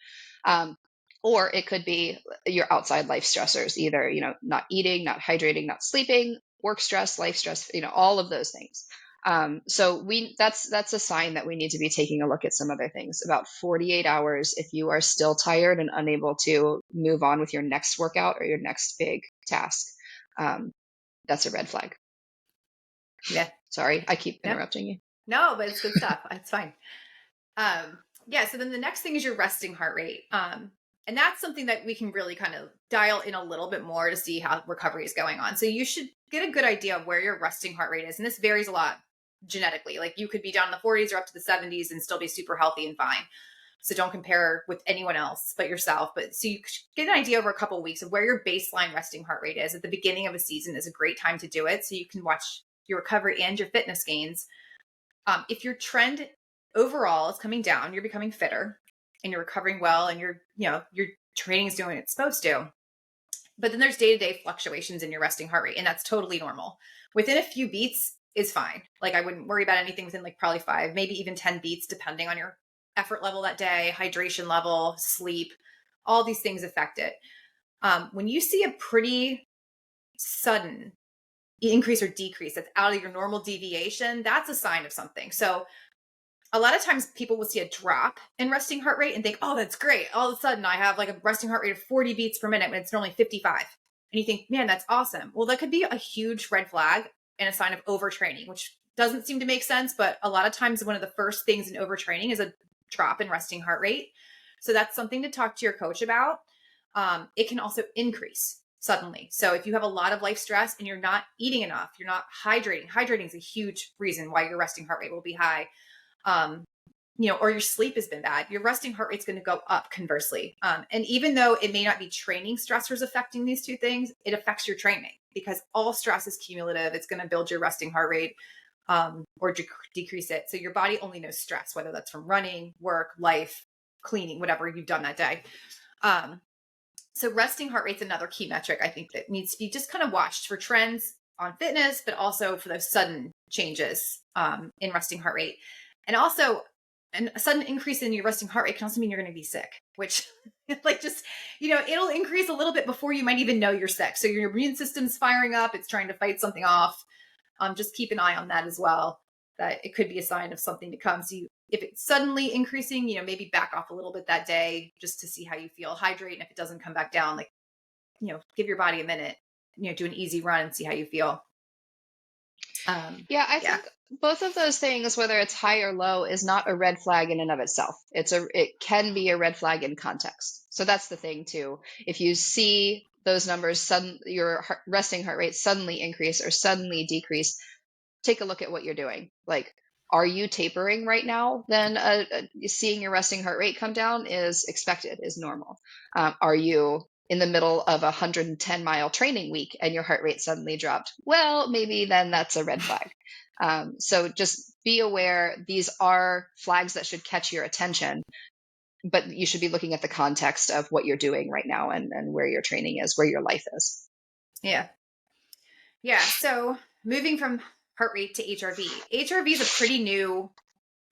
Or it could be your outside life stressors, either, not eating, not hydrating, not sleeping, work stress, life stress, all of those things. So that's a sign that we need to be taking a look at some other things. About 48 hours, if you are still tired and unable to move on with your next workout or your next big task, that's a red flag. Yeah. Sorry, I keep interrupting you. No, but it's good stuff. It's fine. Yeah. So then the next thing is your resting heart rate. And that's something that we can really kind of dial in a little bit more to see how recovery is going on. So you should get a good idea of where your resting heart rate is. And this varies a lot genetically. Like you could be down in the 40s or up to the 70s and still be super healthy and fine. So don't compare with anyone else but yourself. But so you get an idea over a couple of weeks of where your baseline resting heart rate is. At the beginning of a season is a great time to do it. So you can watch your recovery and your fitness gains. If your trend overall is coming down, you're becoming fitter and you're recovering well and your training is doing what it's supposed to. But then there's day-to-day fluctuations in your resting heart rate, and that's totally normal. Within a few beats is fine. Like I wouldn't worry about anything within like probably 5, maybe even 10 beats, depending on your effort level that day, hydration level, sleep, all these things affect it. When you see a pretty sudden increase or decrease that's out of your normal deviation, that's a sign of something. So a lot of times people will see a drop in resting heart rate and think, oh, that's great. All of a sudden I have like a resting heart rate of 40 beats per minute when it's normally 55. and you think, man, that's awesome. Well, that could be a huge red flag and a sign of overtraining, which doesn't seem to make sense. But a lot of times one of the first things in overtraining is a drop in resting heart rate. So that's something to talk to your coach about. It can also increase suddenly. So if you have a lot of life stress and you're not eating enough, you're not hydrating is a huge reason why your resting heart rate will be high. Or your sleep has been bad, your resting heart rate's going to go up conversely. And even though it may not be training stressors affecting these two things, it affects your training because all stress is cumulative. It's going to build your resting heart rate or decrease it. So your body only knows stress, whether that's from running, work, life, cleaning, whatever you've done that day. So resting heart rate's another key metric I think that needs to be just kind of watched for trends on fitness, but also for those sudden changes in resting heart rate. And also a sudden increase in your resting heart rate can also mean you're going to be sick, which it'll increase a little bit before you might even know you're sick. So your immune system's firing up. It's trying to fight something off. Just keep an eye on that as well, that it could be a sign of something to come. So if it's suddenly increasing, maybe back off a little bit that day just to see how you feel. Hydrate. And if it doesn't come back down, give your body a minute, do an easy run and see how you feel. I think both of those things, whether it's high or low, is not a red flag in and of itself. It can be a red flag in context. So that's the thing too. If you see those numbers, your resting heart rate suddenly increase or suddenly decrease, take a look at what you're doing. Like, are you tapering right now? Then seeing your resting heart rate come down is expected, is normal. Are you in the middle of a 110-mile training week and your heart rate suddenly dropped? Well, maybe then that's a red flag. So just be aware, these are flags that should catch your attention, but you should be looking at the context of what you're doing right now and where your training is, where your life is. Yeah. So moving from heart rate to HRV. HRV is a pretty new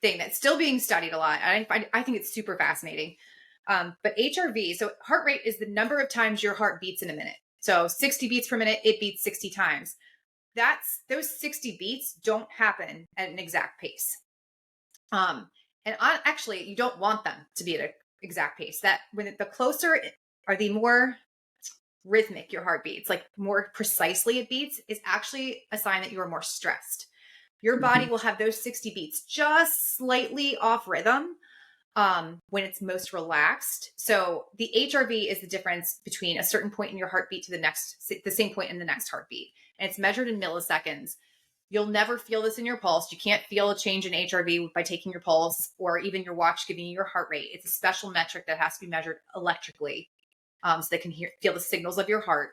thing that's still being studied a lot. I think it's super fascinating. But HRV, so heart rate is the number of times your heart beats in a minute. So 60 beats per minute, it beats 60 times. Those 60 beats don't happen at an exact pace. Actually, you don't want them to be at an exact pace. That when the closer or the more rhythmic your heart beats, like more precisely it beats, is actually a sign that you are more stressed. Your body will have those 60 beats just slightly off rhythm when it's most relaxed. So the HRV is the difference between a certain point in your heartbeat to the same point in the next heartbeat. And it's measured in milliseconds. You'll never feel this in your pulse. You can't feel a change in HRV by taking your pulse or even your watch giving you your heart rate. It's a special metric that has to be measured electrically. So they can feel the signals of your heart.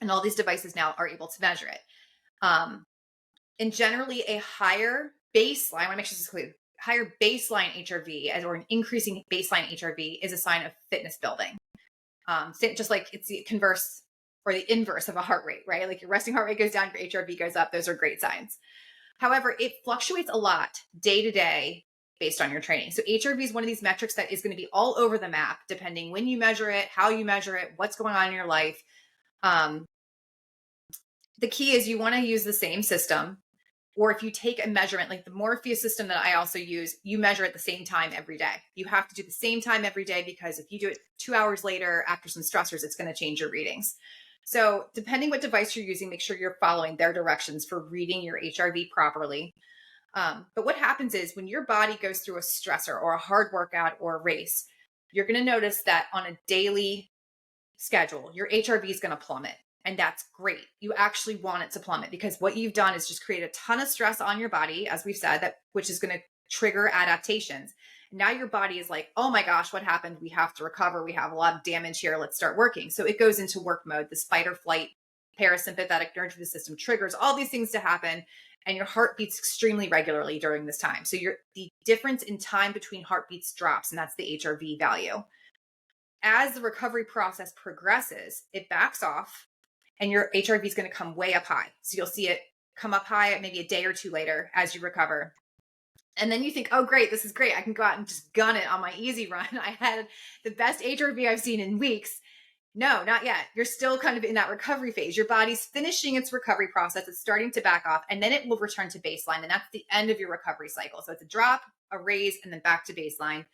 And all these devices now are able to measure it. And generally a higher baseline, I want to make sure this is clear, higher baseline HRV or an increasing baseline HRV is a sign of fitness building. Just like it's the converse or the inverse of a heart rate, right? Like your resting heart rate goes down, your HRV goes up. Those are great signs. However, it fluctuates a lot day to day based on your training. So HRV is one of these metrics that is going to be all over the map, depending when you measure it, how you measure it, what's going on in your life. The key is you want to use the same system, or if you take a measurement, like the Morpheus system that I also use, you measure at the same time every day. You have to do the same time every day because if you do it 2 hours later after some stressors, it's going to change your readings. So depending what device you're using, make sure you're following their directions for reading your HRV properly. But what happens is when your body goes through a stressor or a hard workout or a race, you're going to notice that on a daily schedule, your HRV is going to plummet. And that's great. You actually want it to plummet because what you've done is just create a ton of stress on your body, as we've said, which is going to trigger adaptations. Now your body is like, oh my gosh, what happened? We have to recover. We have a lot of damage here. Let's start working. So it goes into work mode. This fight or flight parasympathetic nervous system triggers all these things to happen. And your heart beats extremely regularly during this time. So the difference in time between heartbeats drops, and that's the HRV value. As the recovery process progresses, it backs off and your HRV is going to come way up high. So you'll see it come up high maybe a day or two later as you recover. And then you think, oh, great, this is great. I can go out and just gun it on my easy run. I had the best HRV I've seen in weeks. No, not yet. You're still kind of in that recovery phase. Your body's finishing its recovery process. It's starting to back off, and then it will return to baseline. And that's the end of your recovery cycle. So it's a drop, a raise, and then back to baseline.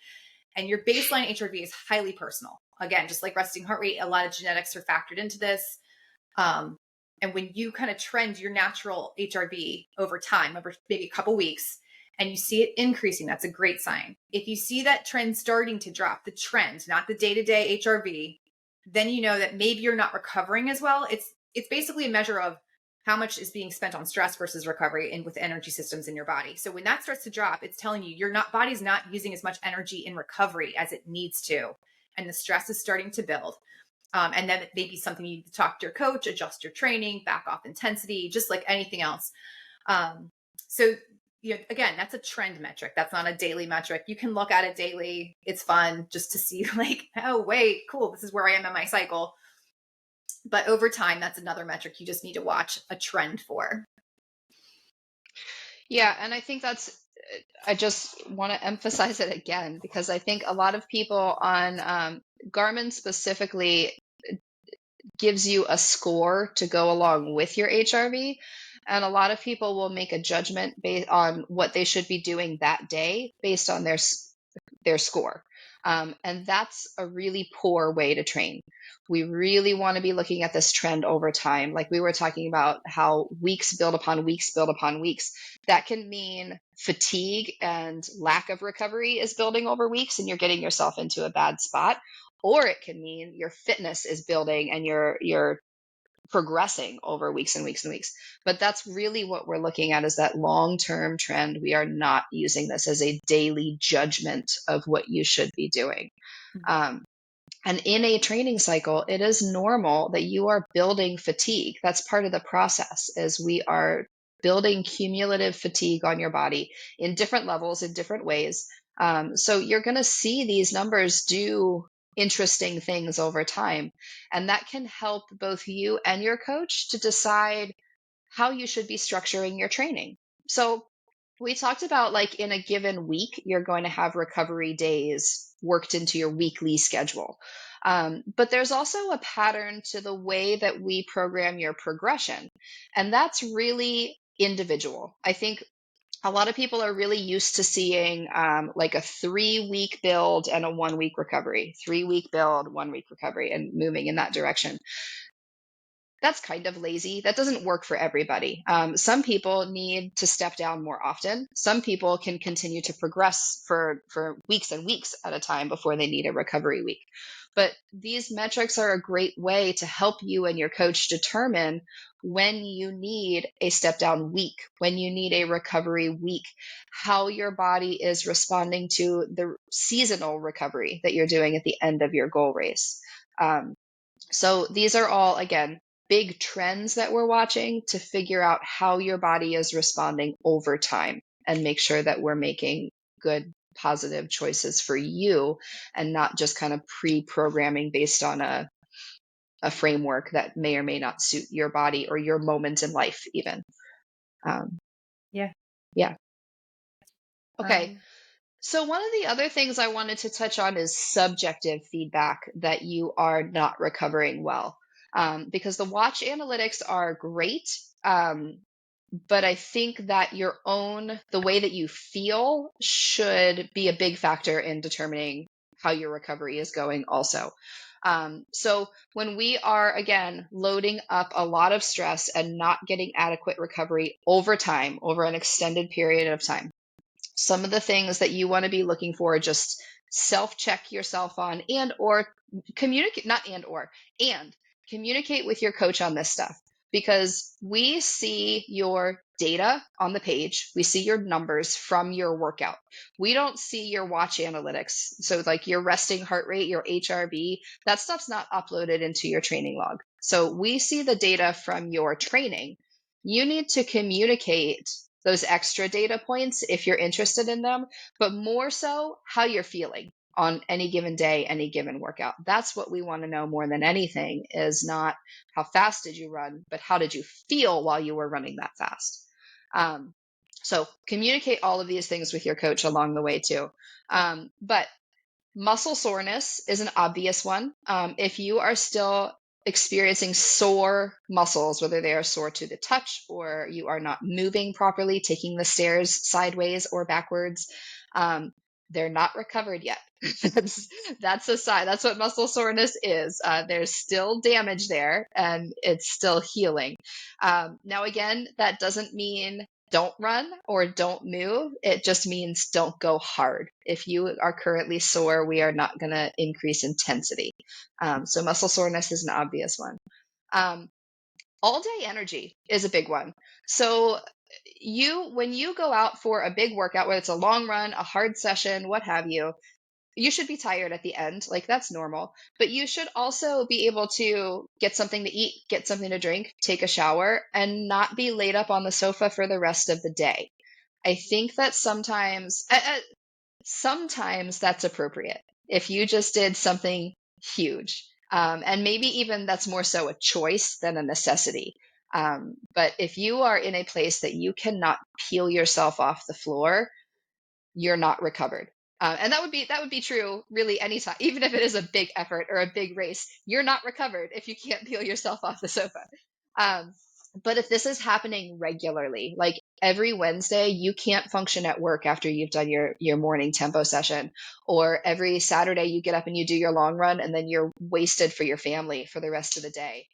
And your baseline HRV is highly personal. again, just like resting heart rate, a lot of genetics are factored into this. And when you kind of trend your natural HRV over time, over maybe a couple weeks, and you see it increasing, that's a great sign. If you see that trend starting to drop, the trend, not the day-to-day HRV, then you know that maybe you're not recovering as well. It's basically a measure of how much is being spent on stress versus recovery and with energy systems in your body. So when that starts to drop, it's telling you your body's not using as much energy in recovery as it needs to. And the stress is starting to build. And then it may be something you talk to your coach, adjust your training, back off intensity, just like anything else. So again, that's a trend metric. That's not a daily metric. You can look at it daily. It's fun just to see like, oh, wait, cool. This is where I am in my cycle. But over time, that's another metric you just need to watch a trend for. Yeah. And I think I just want to emphasize it again, because I think a lot of people on Garmin specifically gives you a score to go along with your HRV. And a lot of people will make a judgment based on what they should be doing that day based on their score. And that's a really poor way to train. We really want to be looking at this trend over time. Like we were talking about how weeks build upon weeks build upon weeks. That can mean fatigue and lack of recovery is building over weeks and you're getting yourself into a bad spot. Or it can mean your fitness is building and you're progressing over weeks and weeks and weeks. But that's really what we're looking at, is that long-term trend. We are not using this as a daily judgment of what you should be doing. And in a training cycle, it is normal that you are building fatigue. That's part of the process, is we are building cumulative fatigue on your body in different levels, in different ways. So you're going to see these numbers do interesting things over time. And that can help both you and your coach to decide how you should be structuring your training. So we talked about, like, in a given week, you're going to have recovery days worked into your weekly schedule. But there's also a pattern to the way that we program your progression. And that's really individual. I think a lot of people are really used to seeing like a 3-week build and a 1-week recovery, 3-week build, 1-week recovery, and moving in that direction. That's kind of lazy. That doesn't work for everybody. Some people need to step down more often. Some people can continue to progress for weeks and weeks at a time before they need a recovery week. But these metrics are a great way to help you and your coach determine when you need a step down week, when you need a recovery week, how your body is responding to the seasonal recovery that you're doing at the end of your goal race. So these are all, again, big trends that we're watching to figure out how your body is responding over time and make sure that we're making good, positive choices for you and not just kind of pre-programming based on a framework that may or may not suit your body or your moment in life even. Yeah. Okay. So one of the other things I wanted to touch on is subjective feedback that you are not recovering well. Because the watch analytics are great, but I think that the way that you feel should be a big factor in determining how your recovery is going also. So when we are, again, loading up a lot of stress and not getting adequate recovery over time, over an extended period of time, some of the things that you want to be looking for, just self-check yourself on and communicate with your coach on this stuff, because we see your data on the page. We see your numbers from your workout. We don't see your watch analytics. So like your resting heart rate, your HRV, that stuff's not uploaded into your training log. So we see the data from your training. You need to communicate those extra data points if you're interested in them, but more so how you're feeling on any given day, any given workout. That's what we want to know more than anything, is not how fast did you run, but how did you feel while you were running that fast. So communicate all of these things with your coach along the way too. But muscle soreness is an obvious one. If you are still experiencing sore muscles, whether they are sore to the touch or you are not moving properly, taking the stairs sideways or backwards, they're not recovered yet. That's a sign. That's what muscle soreness is. There's still damage there, and it's still healing. Now, again, that doesn't mean don't run or don't move. It just means don't go hard. If you are currently sore, we are not going to increase intensity. So muscle soreness is an obvious one. All day energy is a big one. So when you go out for a big workout, whether it's a long run, a hard session, what have you, you should be tired at the end. Like, that's normal. But you should also be able to get something to eat, get something to drink, take a shower, and not be laid up on the sofa for the rest of the day. I think that sometimes that's appropriate. If you just did something huge, and maybe even that's more so a choice than a necessity. But if you are in a place that you cannot peel yourself off the floor, you're not recovered. And that would be true really anytime, even if it is a big effort or a big race, you're not recovered if you can't peel yourself off the sofa. But if this is happening regularly, like every Wednesday, you can't function at work after you've done your morning tempo session, or every Saturday you get up and you do your long run and then you're wasted for your family for the rest of the day.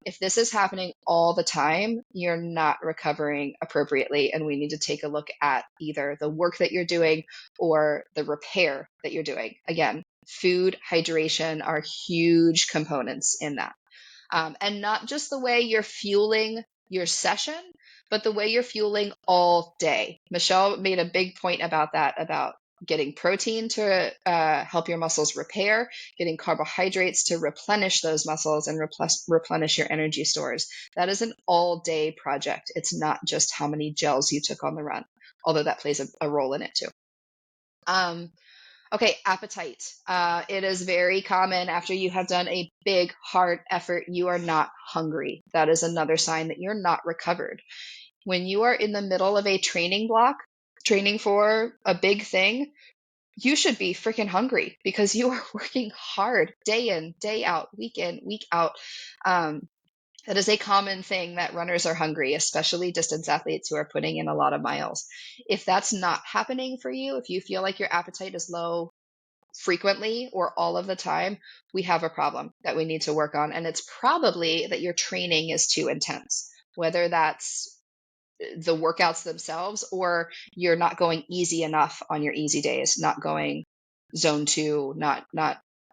If this is happening all the time, you're not recovering appropriately, and we need to take a look at either the work that you're doing or the repair that you're doing. Again, food, hydration are huge components in that. And not just the way you're fueling your session, but the way you're fueling all day. Michelle made a big point about that, about getting protein to help your muscles repair, getting carbohydrates to replenish those muscles and replenish your energy stores. That is an all-day project. It's not just how many gels you took on the run, although that plays a role in it too. Okay, appetite. It is very common after you have done a big, hard effort, you are not hungry. That is another sign that you're not recovered. When you are in the middle of a training block, training for a big thing, you should be freaking hungry because you are working hard day in, day out, week in, week out. That is a common thing that runners are hungry, especially distance athletes who are putting in a lot of miles. If that's not happening for you, if you feel like your appetite is low frequently or all of the time, we have a problem that we need to work on. And it's probably that your training is too intense, whether that's the workouts themselves or you're not going easy enough on your easy days, not going zone 2, not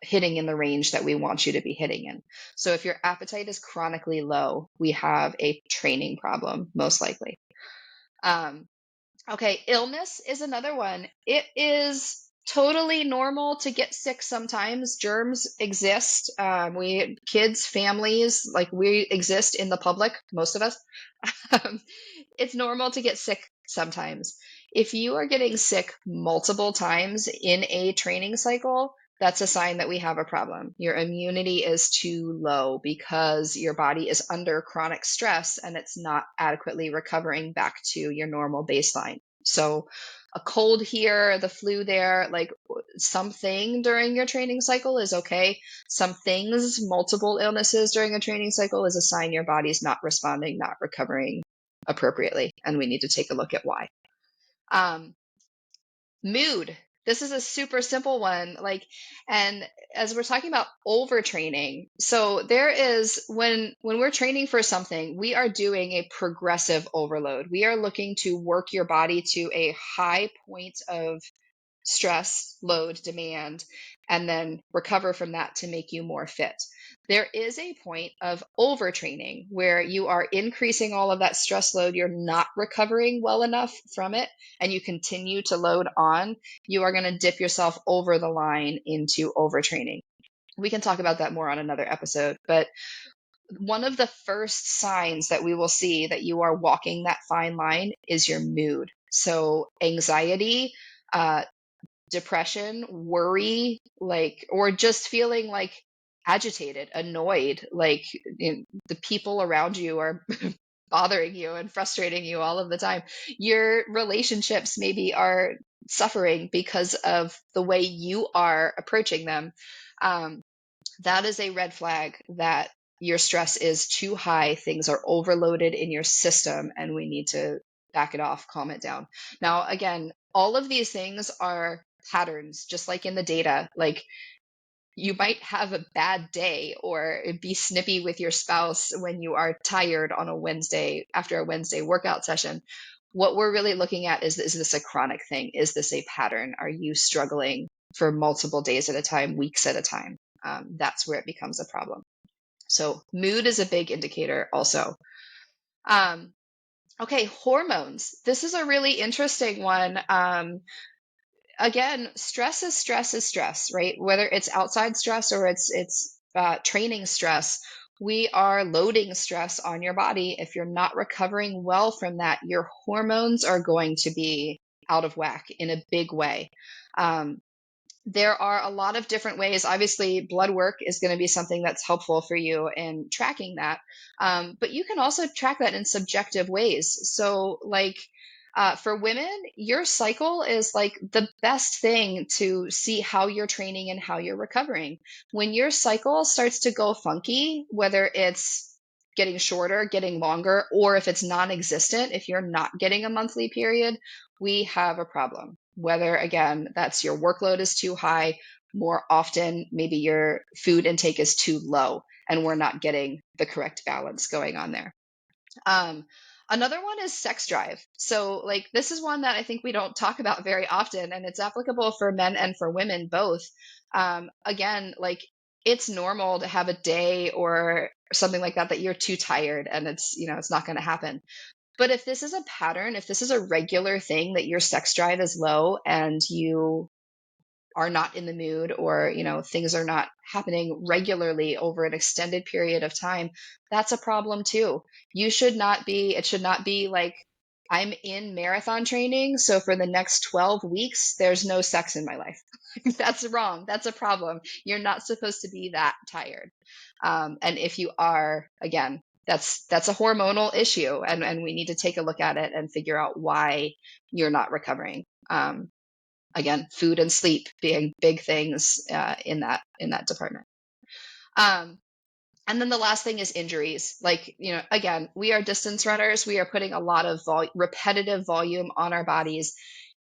hitting in the range that we want you to be hitting in. So if your appetite is chronically low, we have a training problem, most likely. Okay, illness is another one. It is totally normal to get sick sometimes. Germs exist. Kids, families, like, we exist in the public, most of us. It's normal to get sick sometimes. If you are getting sick multiple times in a training cycle, that's a sign that we have a problem. Your immunity is too low because your body is under chronic stress and it's not adequately recovering back to your normal baseline. So a cold here, the flu there, like something during your training cycle is okay. Some things, multiple illnesses during a training cycle, is a sign your body's not responding, not recovering appropriately, and we need to take a look at why. Mood. This is a super simple one. And as we're talking about overtraining, so there is, when we're training for something, we are doing a progressive overload. We are looking to work your body to a high point of stress, load, demand, and then recover from that to make you more fit. There is a point of overtraining where you are increasing all of that stress load, you're not recovering well enough from it, and you continue to load on. You are going to dip yourself over the line into overtraining. We can talk about that more on another episode, but one of the first signs that we will see that you are walking that fine line is your mood. So anxiety, depression, worry, or just feeling like agitated, annoyed, like the people around you are bothering you and frustrating you all of the time. Your relationships maybe are suffering because of the way you are approaching them. That is a red flag that your stress is too high. Things are overloaded in your system and we need to back it off, calm it down. Now, again, all of these things are patterns, just like in the data. Like, you might have a bad day or be snippy with your spouse when you are tired on a Wednesday after a Wednesday workout session. What we're really looking at is this a chronic thing? Is this a pattern? Are you struggling for multiple days at a time, weeks at a time? That's where it becomes a problem. So mood is a big indicator also. Okay, hormones. This is a really interesting one. Again, stress is stress is stress, right? Whether it's outside stress or it's training stress, we are loading stress on your body. If you're not recovering well from that, your hormones are going to be out of whack in a big way. There are a lot of different ways. Obviously, blood work is going to be something that's helpful for you in tracking that. But you can also track that in subjective ways. So, like, for women, your cycle is like the best thing to see how you're training and how you're recovering. When your cycle starts to go funky, whether it's getting shorter, getting longer, or if it's non-existent, if you're not getting a monthly period, we have a problem. Whether, again, that's your workload is too high, more often, maybe your food intake is too low, and we're not getting the correct balance going on there. Another one is sex drive. So, like, this is one that I think we don't talk about very often, and it's applicable for men and for women both. Again, like, it's normal to have a day or something like that you're too tired and it's not going to happen. But if this is a pattern, if this is a regular thing that your sex drive is low and you are not in the mood, or things are not happening regularly over an extended period of time, that's a problem too. It should not be like, I'm in marathon training, so for the next 12 weeks there's no sex in my life. That's wrong. That's a problem. You're not supposed to be that tired. And if you are, again, that's a hormonal issue, and we need to take a look at it and figure out why you're not recovering. Again, food and sleep being big things in that department. And then the last thing is injuries. Like, again, we are distance runners. We are putting a lot of repetitive volume on our bodies.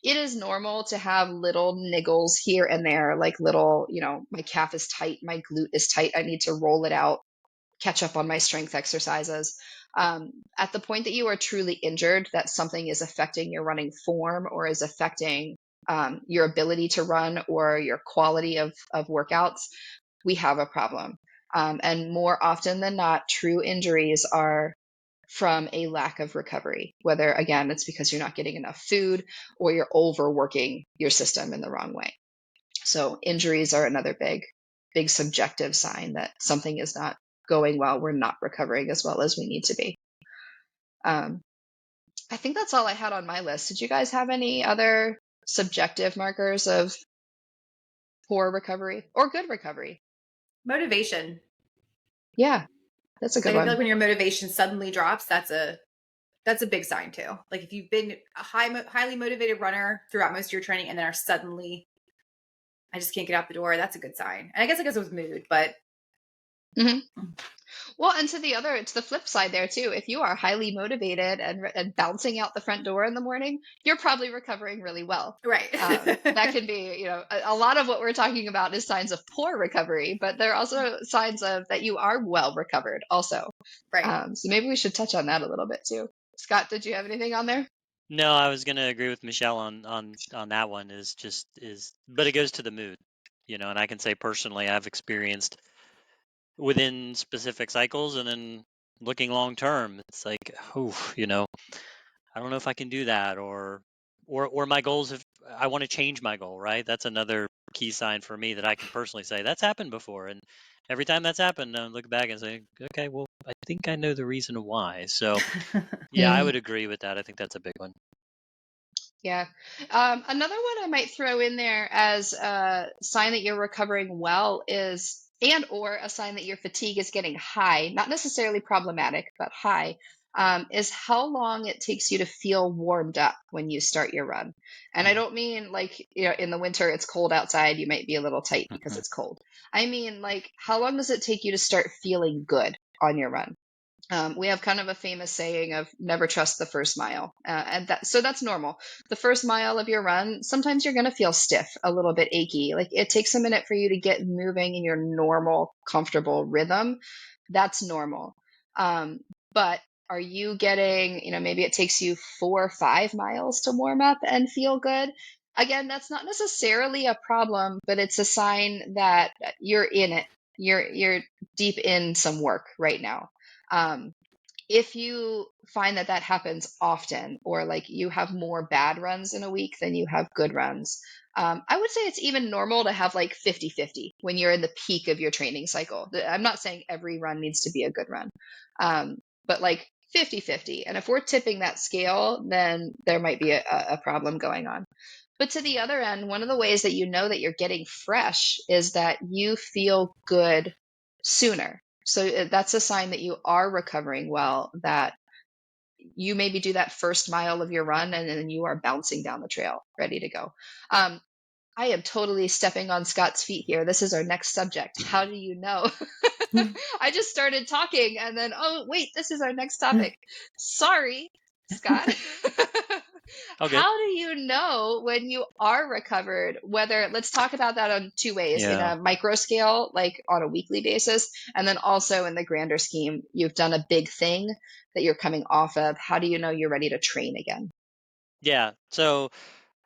It is normal to have little niggles here and there, like little, my calf is tight, my glute is tight, I need to roll it out, catch up on my strength exercises. At the point that you are truly injured, that something is affecting your running form or is affecting your ability to run or your quality of workouts, we have a problem. And more often than not, true injuries are from a lack of recovery, whether, again, it's because you're not getting enough food or you're overworking your system in the wrong way. So injuries are another big subjective sign that something is not going well. We're not recovering as well as we need to be. I think that's all I had on my list. Did you guys have any other subjective markers of poor recovery or good recovery? Motivation. Yeah, that's a good one. I feel like when your motivation suddenly drops, that's a big sign too. Like, if you've been a highly motivated runner throughout most of your training and then are suddenly, I just can't get out the door, that's a good sign. And I guess it goes with mood, but Well, and to the flip side there too. If you are highly motivated and bouncing out the front door in the morning, you're probably recovering really well. Right. That can be, a lot of what we're talking about is signs of poor recovery, but there are also signs of that you are well recovered also. Right. So maybe we should touch on that a little bit too. Scott, did you have anything on there? No, I was going to agree with Michelle on that one. But it goes to the mood, and I can say personally, I've experienced within specific cycles, and then looking long term, it's like, I don't know if I can do that, or my goals I want to change my goal, right? That's another key sign for me that I can personally say that's happened before, and every time that's happened, I look back and say, okay, well, I think I know the reason why. So yeah, I would agree with that. I think that's a big one. Yeah. Another one I might throw in there as a sign that you're recovering well is, or a sign that your fatigue is getting high, not necessarily problematic, but high, is how long it takes you to feel warmed up when you start your run. And I don't mean like, in the winter, it's cold outside, you might be a little tight because it's cold. I mean, like, how long does it take you to start feeling good on your run? We have kind of a famous saying of never trust the first mile. So that's normal. The first mile of your run, sometimes you're going to feel stiff, a little bit achy. Like it takes a minute for you to get moving in your normal, comfortable rhythm. That's normal. But are you getting, maybe it takes you 4 or 5 miles to warm up and feel good? Again, that's not necessarily a problem, but it's a sign that you're in it. You're deep in some work right now. Um, if you find that that happens often, or like you have more bad runs in a week than you have good runs, I would say it's even normal to have like 50-50 when you're in the peak of your training cycle. I'm not saying every run needs to be a good run, but like 50-50. And if we're tipping that scale, then there might be a problem going on. But to the other end, one of the ways that you know that you're getting fresh is that you feel good sooner. So that's a sign that you are recovering well, that you maybe do that first mile of your run and then you are bouncing down the trail, ready to go. I am totally stepping on Scott's feet here. This is our next subject. How do you know? I just started talking and then, oh, wait, this is our next topic. Sorry, Scott. Oh, good. How do you know when you are recovered? Let's talk about that on two ways, in Yeah. a micro scale, like on a weekly basis, and then also in the grander scheme, you've done a big thing that you're coming off of. How do you know you're ready to train again? Yeah. So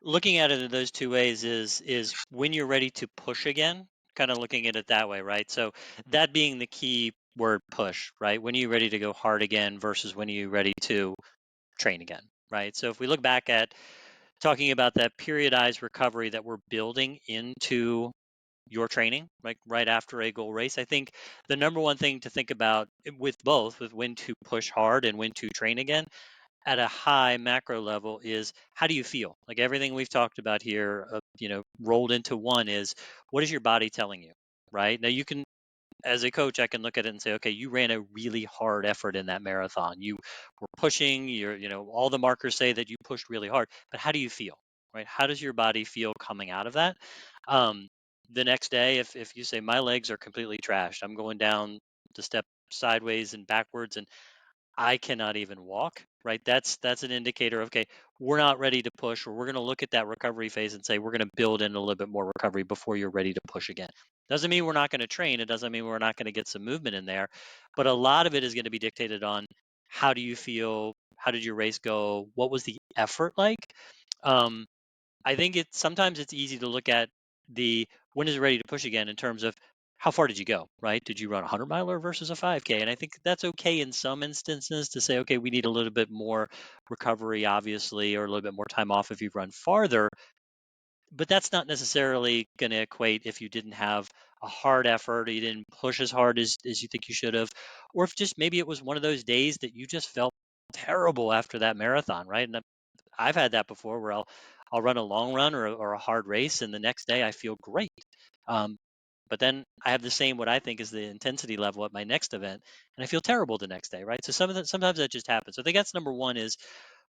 looking at it in those two ways is when you're ready to push again, kind of looking at it that way, right? So that being the key word, push, right? When are you ready to go hard again versus when are you ready to train again, right? So if we look back at talking about that periodized recovery that we're building into your training, like right after a goal race, I think the number one thing to think about with both, with when to push hard and when to train again at a high macro level, is how do you feel? Like everything we've talked about here, rolled into one is, what is your body telling you, right? Now you can, as a coach, I can look at it and say, okay, you ran a really hard effort in that marathon. You were pushing, all the markers say that you pushed really hard, but how do you feel, right? How does your body feel coming out of that? Um, the next day, if you say, my legs are completely trashed, I'm going down the step sideways and backwards, and I cannot even walk, right? That's an indicator of, okay, we're not ready to push, or we're going to look at that recovery phase and say we're going to build in a little bit more recovery before you're ready to push again. Doesn't mean we're not going to train. It doesn't mean we're not going to get some movement in there, but a lot of it is going to be dictated on how do you feel, how did your race go, what was the effort like. Um, I think sometimes it's easy to look at the when is it ready to push again in terms of how far did you go, right? Did you run a 100 miler versus a 5K? And I think that's okay in some instances to say, okay, we need a little bit more recovery, obviously, or a little bit more time off if you've run farther. But that's not necessarily going to equate if you didn't have a hard effort, or you didn't push as hard as you think you should have, or if just maybe it was one of those days that you just felt terrible after that marathon, right? And I've had that before where I'll run a long run or a hard race, and the next day I feel great. Um, but then I have the same what I think is the intensity level at my next event, and I feel terrible the next day, right? So sometimes that just happens. So I think that's number one, is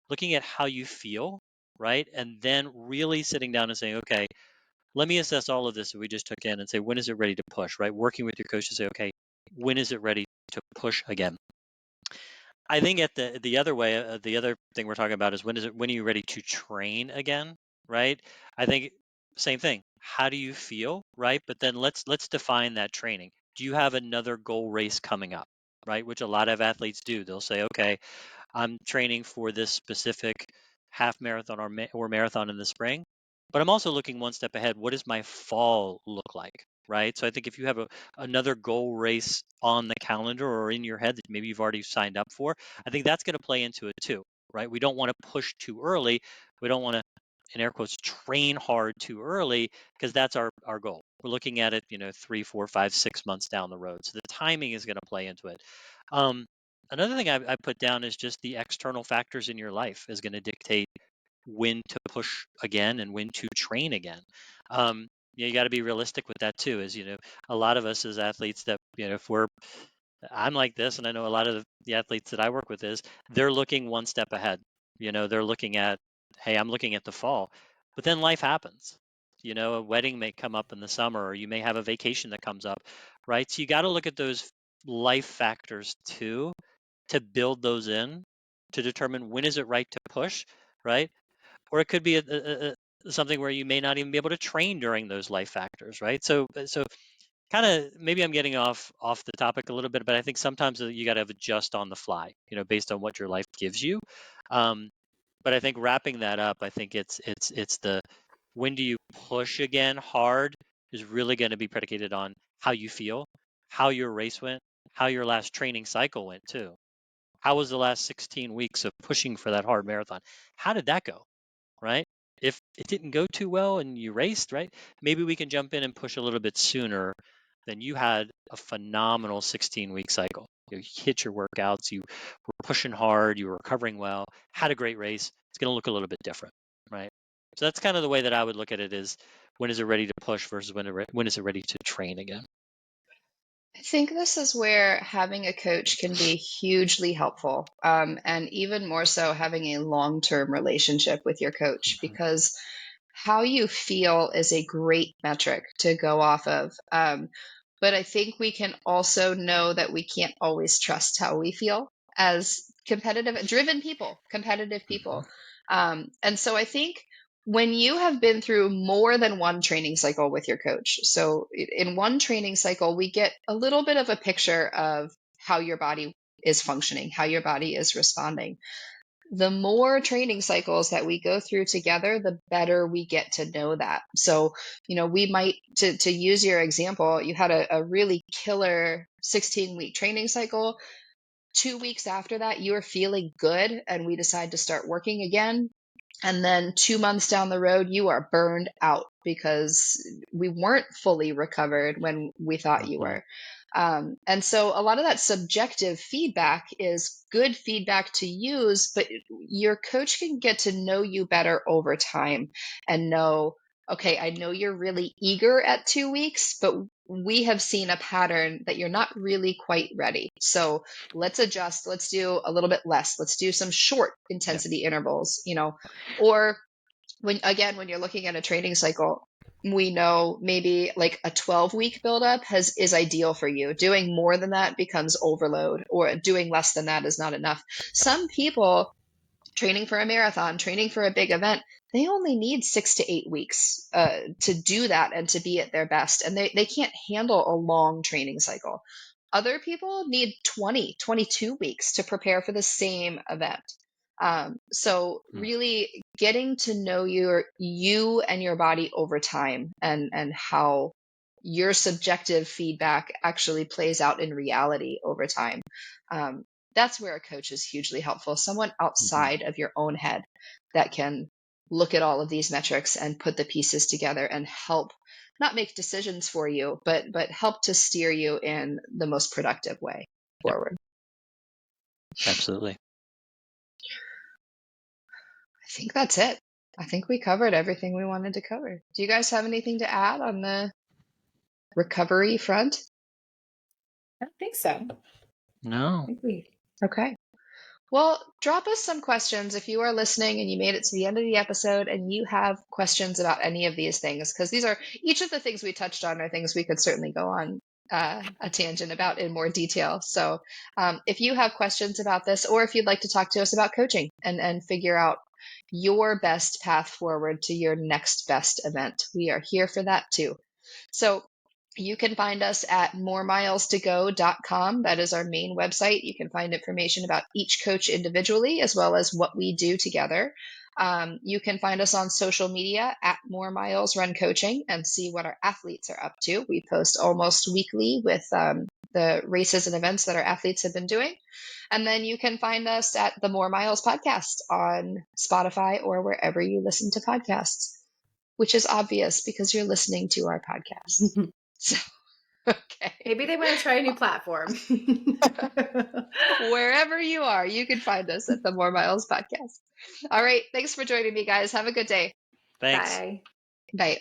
looking at how you feel, right? And then really sitting down and saying, okay, let me assess all of this that we just took in and say, when is it ready to push, right? Working with your coach to say, okay, when is it ready to push again? I think at the other way, the other thing we're talking about is when are you ready to train again, right? I think same thing. How do you feel, right? But then let's define that training. Do you have another goal race coming up, right? Which a lot of athletes do. They'll say, okay, I'm training for this specific half marathon or marathon in the spring, but I'm also looking one step ahead. What does my fall look like? Right. So I think if you have another goal race on the calendar or in your head that maybe you've already signed up for, I think that's going to play into it too. Right. We don't want to push too early. We don't want to, in air quotes, train hard too early, because that's our goal. We're looking at it, 3, 4, 5, 6 months down the road. So the timing is going to play into it. Um, Another thing I put down is just the external factors in your life is going to dictate when to push again and when to train again. You got to be realistic with that too. Is a lot of us as athletes that if I'm like this, and I know a lot of the athletes that I work with is they're looking one step ahead. They're looking at, hey, I'm looking at the fall, but then life happens. A wedding may come up in the summer, or you may have a vacation that comes up, right? So you got to look at those life factors too, to build those in to determine when is it right to push, right? Or it could be something where you may not even be able to train during those life factors, right? So kind of maybe I'm getting off the topic a little bit, but I think sometimes you got to adjust on the fly, based on what your life gives you. But I think wrapping that up, I think it's the when do you push again hard is really going to be predicated on how you feel, how your race went, how your last training cycle went too. How was the last 16 weeks of pushing for that hard marathon? How did that go? Right? If it didn't go too well and you raced, right? Maybe we can jump in and push a little bit sooner than you had a phenomenal 16-week cycle. You hit your workouts, you were pushing hard, you were recovering well, had a great race. It's going to look a little bit different, right? So that's kind of the way that I would look at it is when is it ready to push versus when is it ready to train again? I think this is where having a coach can be hugely helpful, and even more so having a long-term relationship with your coach, because how you feel is a great metric to go off of. But I think we can also know that we can't always trust how we feel as competitive people. And so I think when you have been through more than one training cycle with your coach, so in one training cycle, we get a little bit of a picture of how your body is functioning, how your body is responding. The more training cycles that we go through together, the better we get to know that. So, we might, to use your example, you had a really killer 16-week training cycle. 2 weeks after that, you were feeling good, and we decide to start working again. And then 2 months down the road, you are burned out because we weren't fully recovered when we thought you were. And so a lot of that subjective feedback is good feedback to use, but your coach can get to know you better over time and know, okay, I know you're really eager at 2 weeks, but we have seen a pattern that you're not really quite ready. So let's adjust. Let's do a little bit less. Let's do some short intensity intervals, or when you're looking at a training cycle, we know maybe like a 12-week buildup is ideal for you. Doing more than that becomes overload, or doing less than that is not enough. Some people training for a marathon, training for a big event, they only need 6 to 8 weeks to do that and to be at their best. And they can't handle a long training cycle. Other people need 20, 22 weeks to prepare for the same event. So really getting to know you and your body over time, and how your subjective feedback actually plays out in reality over time. That's where a coach is hugely helpful. Someone outside of your own head that can look at all of these metrics and put the pieces together and help not make decisions for you, but help to steer you in the most productive way forward. Absolutely. I think that's it. I think we covered everything we wanted to cover. Do you guys have anything to add on the recovery front? I don't think so. No. Okay. Well, drop us some questions if you are listening and you made it to the end of the episode and you have questions about any of these things, because each of the things we touched on are things we could certainly go on a tangent about in more detail. So if you have questions about this, or if you'd like to talk to us about coaching and figure out your best path forward to your next best event, we are here for that too. So you can find us at moremilestogo.com. That is our main website. You can find information about each coach individually, as well as what we do together. You can find us on social media at More Miles Run Coaching and see what our athletes are up to. We post almost weekly with the races and events that our athletes have been doing. And then you can find us at the More Miles podcast on Spotify or wherever you listen to podcasts, which is obvious because you're listening to our podcast. So, okay. Maybe they want to try a new platform. Wherever you are, you can find us at the More Miles podcast. All right. Thanks for joining me, guys. Have a good day. Thanks. Bye. Bye.